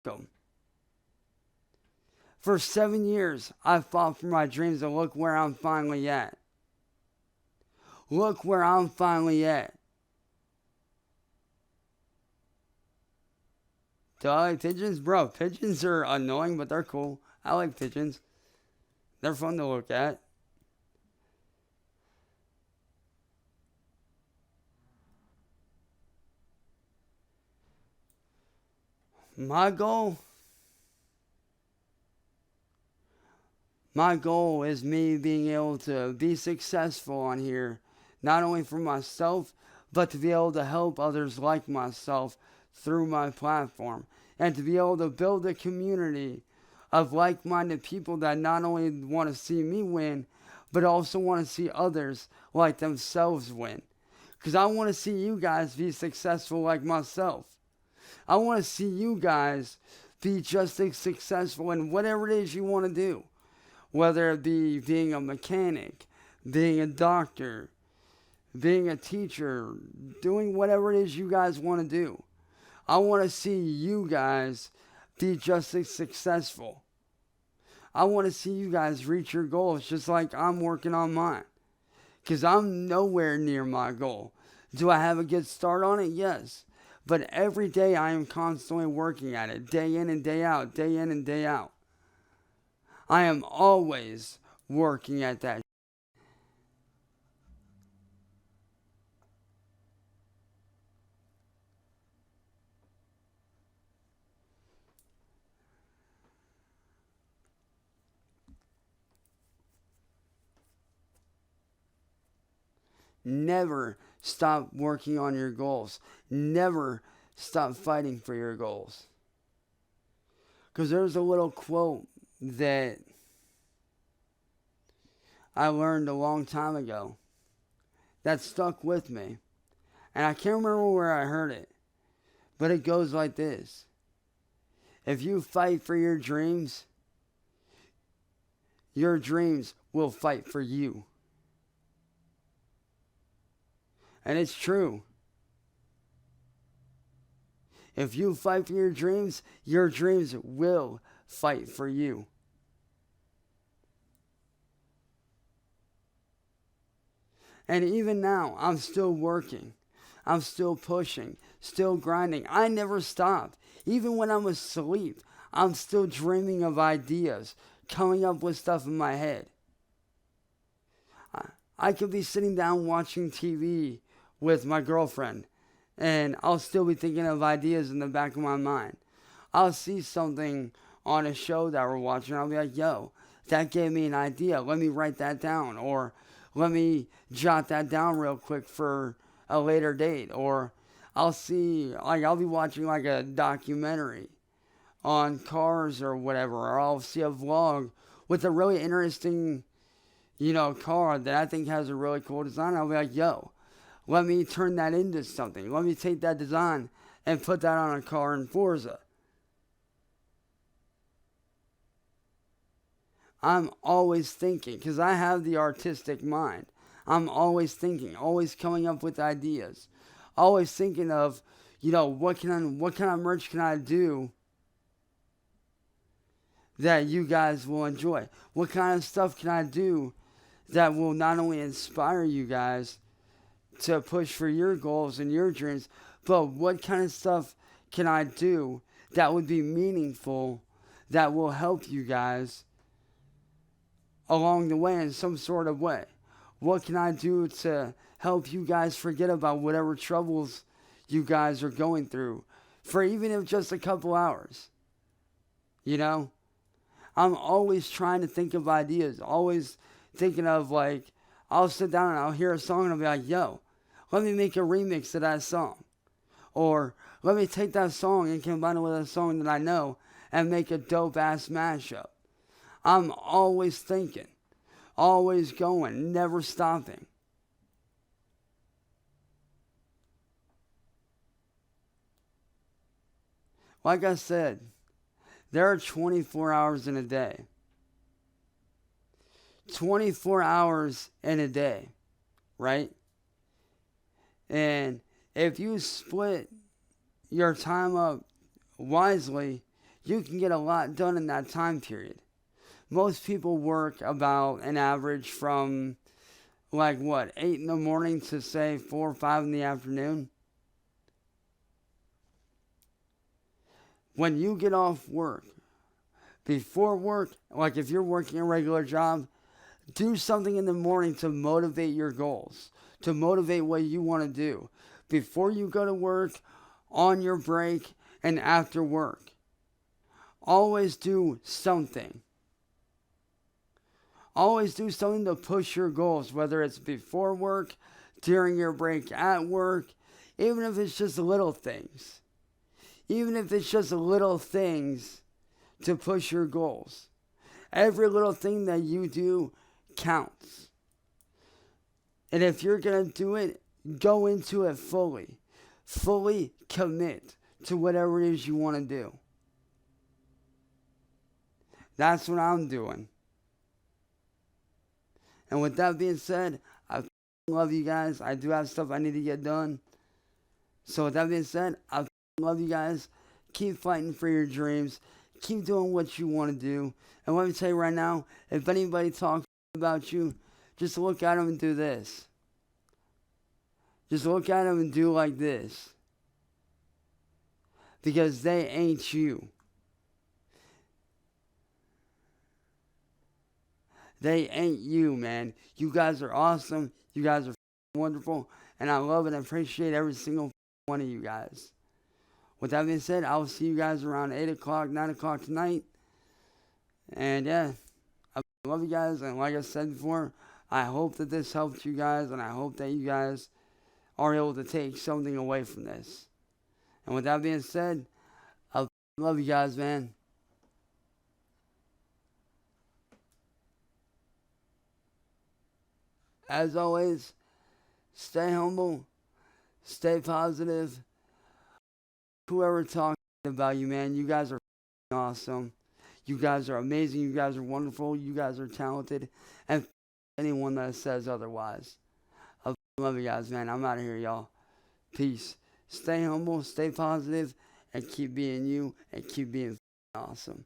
[SPEAKER 1] them. For 7 years, I fought for my dreams, and look where I'm finally at. Look where I'm finally at. Do I like pigeons? Bro, pigeons are annoying, but they're cool. I like pigeons. They're fun to look at. My goal is me being able to be successful on here, not only for myself, but to be able to help others like myself through my platform, and to be able to build a community of like-minded people that not only want to see me win, but also want to see others like themselves win. Because I want to see you guys be successful like myself. I want to see you guys be just as successful in whatever it is you want to do. Whether it be being a mechanic, being a doctor, being a teacher, doing whatever it is you guys want to do. I want to see you guys be just as successful. I want to see you guys reach your goals just like I'm working on mine. Because I'm nowhere near my goal. Do I have a good start on it? Yes. But every day I am constantly working at it, day in and day out, day in and day out. I am always working at that. Never stop working on your goals. Never stop fighting for your goals. Because there's a little quote that I learned a long time ago that stuck with me. And I can't remember where I heard it. But it goes like this. If you fight for your dreams will fight for you. And it's true. If you fight for your dreams will fight for you. And even now, I'm still working. I'm still pushing, still grinding. I never stopped. Even when I'm asleep, I'm still dreaming of ideas, coming up with stuff in my head. I could be sitting down watching TV with my girlfriend, and I'll still be thinking of ideas in the back of my mind. I'll see something on a show that we're watching, I'll be like, yo, that gave me an idea. Let me write that down, or let me jot that down real quick for a later date. Or I'll be watching like a documentary on cars or whatever, or I'll see a vlog with a really interesting, car that I think has a really cool design. I'll be like, yo, let me turn that into something. Let me take that design and put that on a car in Forza. I'm always thinking, because I have the artistic mind. I'm always thinking, always coming up with ideas. Always thinking of, what kind of merch can I do that you guys will enjoy? What kind of stuff can I do that will not only inspire you guys to push for your goals and your dreams, but what kind of stuff can I do that would be meaningful, that will help you guys along the way in some sort of way? What can I do to help you guys forget about whatever troubles you guys are going through for even if just a couple hours? I'm always trying to think of ideas, always thinking of I'll sit down and I'll hear a song and I'll be like, yo, let me make a remix of that song. Or let me take that song and combine it with a song that I know and make a dope-ass mashup. I'm always thinking, always going, never stopping. Like I said, there are 24 hours in a day. 24 hours in a day, right? And if you split your time up wisely, you can get a lot done in that time period. Most people work about an average from 8 in the morning to say 4 or 5 in the afternoon. When you get off work, before work, if you're working a regular job, do something in the morning to motivate your goals, to motivate what you want to do. Before you go to work, on your break, and after work. Always do something. Always do something to push your goals, whether it's before work, during your break, at work, even if it's just little things. Even if it's just little things to push your goals. Every little thing that you do counts. And if you're going to do it, go into it fully. Fully commit to whatever it is you want to do. That's what I'm doing. And with that being said, I love you guys. I do have stuff I need to get done. So with that being said, I love you guys. Keep fighting for your dreams. Keep doing what you want to do. And let me tell you right now, if anybody talks about you, just look at them and do this. Just look at them and do like this. Because they ain't you. They ain't you, man. You guys are awesome. You guys are wonderful. And I love and appreciate every single one of you guys. With that being said, I will see you guys around 8 o'clock, 9 o'clock tonight. And yeah, I love you guys. And like I said before, I hope that this helped you guys. And I hope that you guys are able to take something away from this. And with that being said, I love you guys, man. As always, stay humble, stay positive. Whoever talking about you, man, you guys are awesome. You guys are amazing. You guys are wonderful. You guys are talented. And anyone that says otherwise. I love you guys, man. I'm out of here, y'all. Peace. Stay humble, stay positive, and keep being you, and keep being awesome.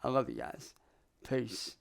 [SPEAKER 1] I love you guys. Peace.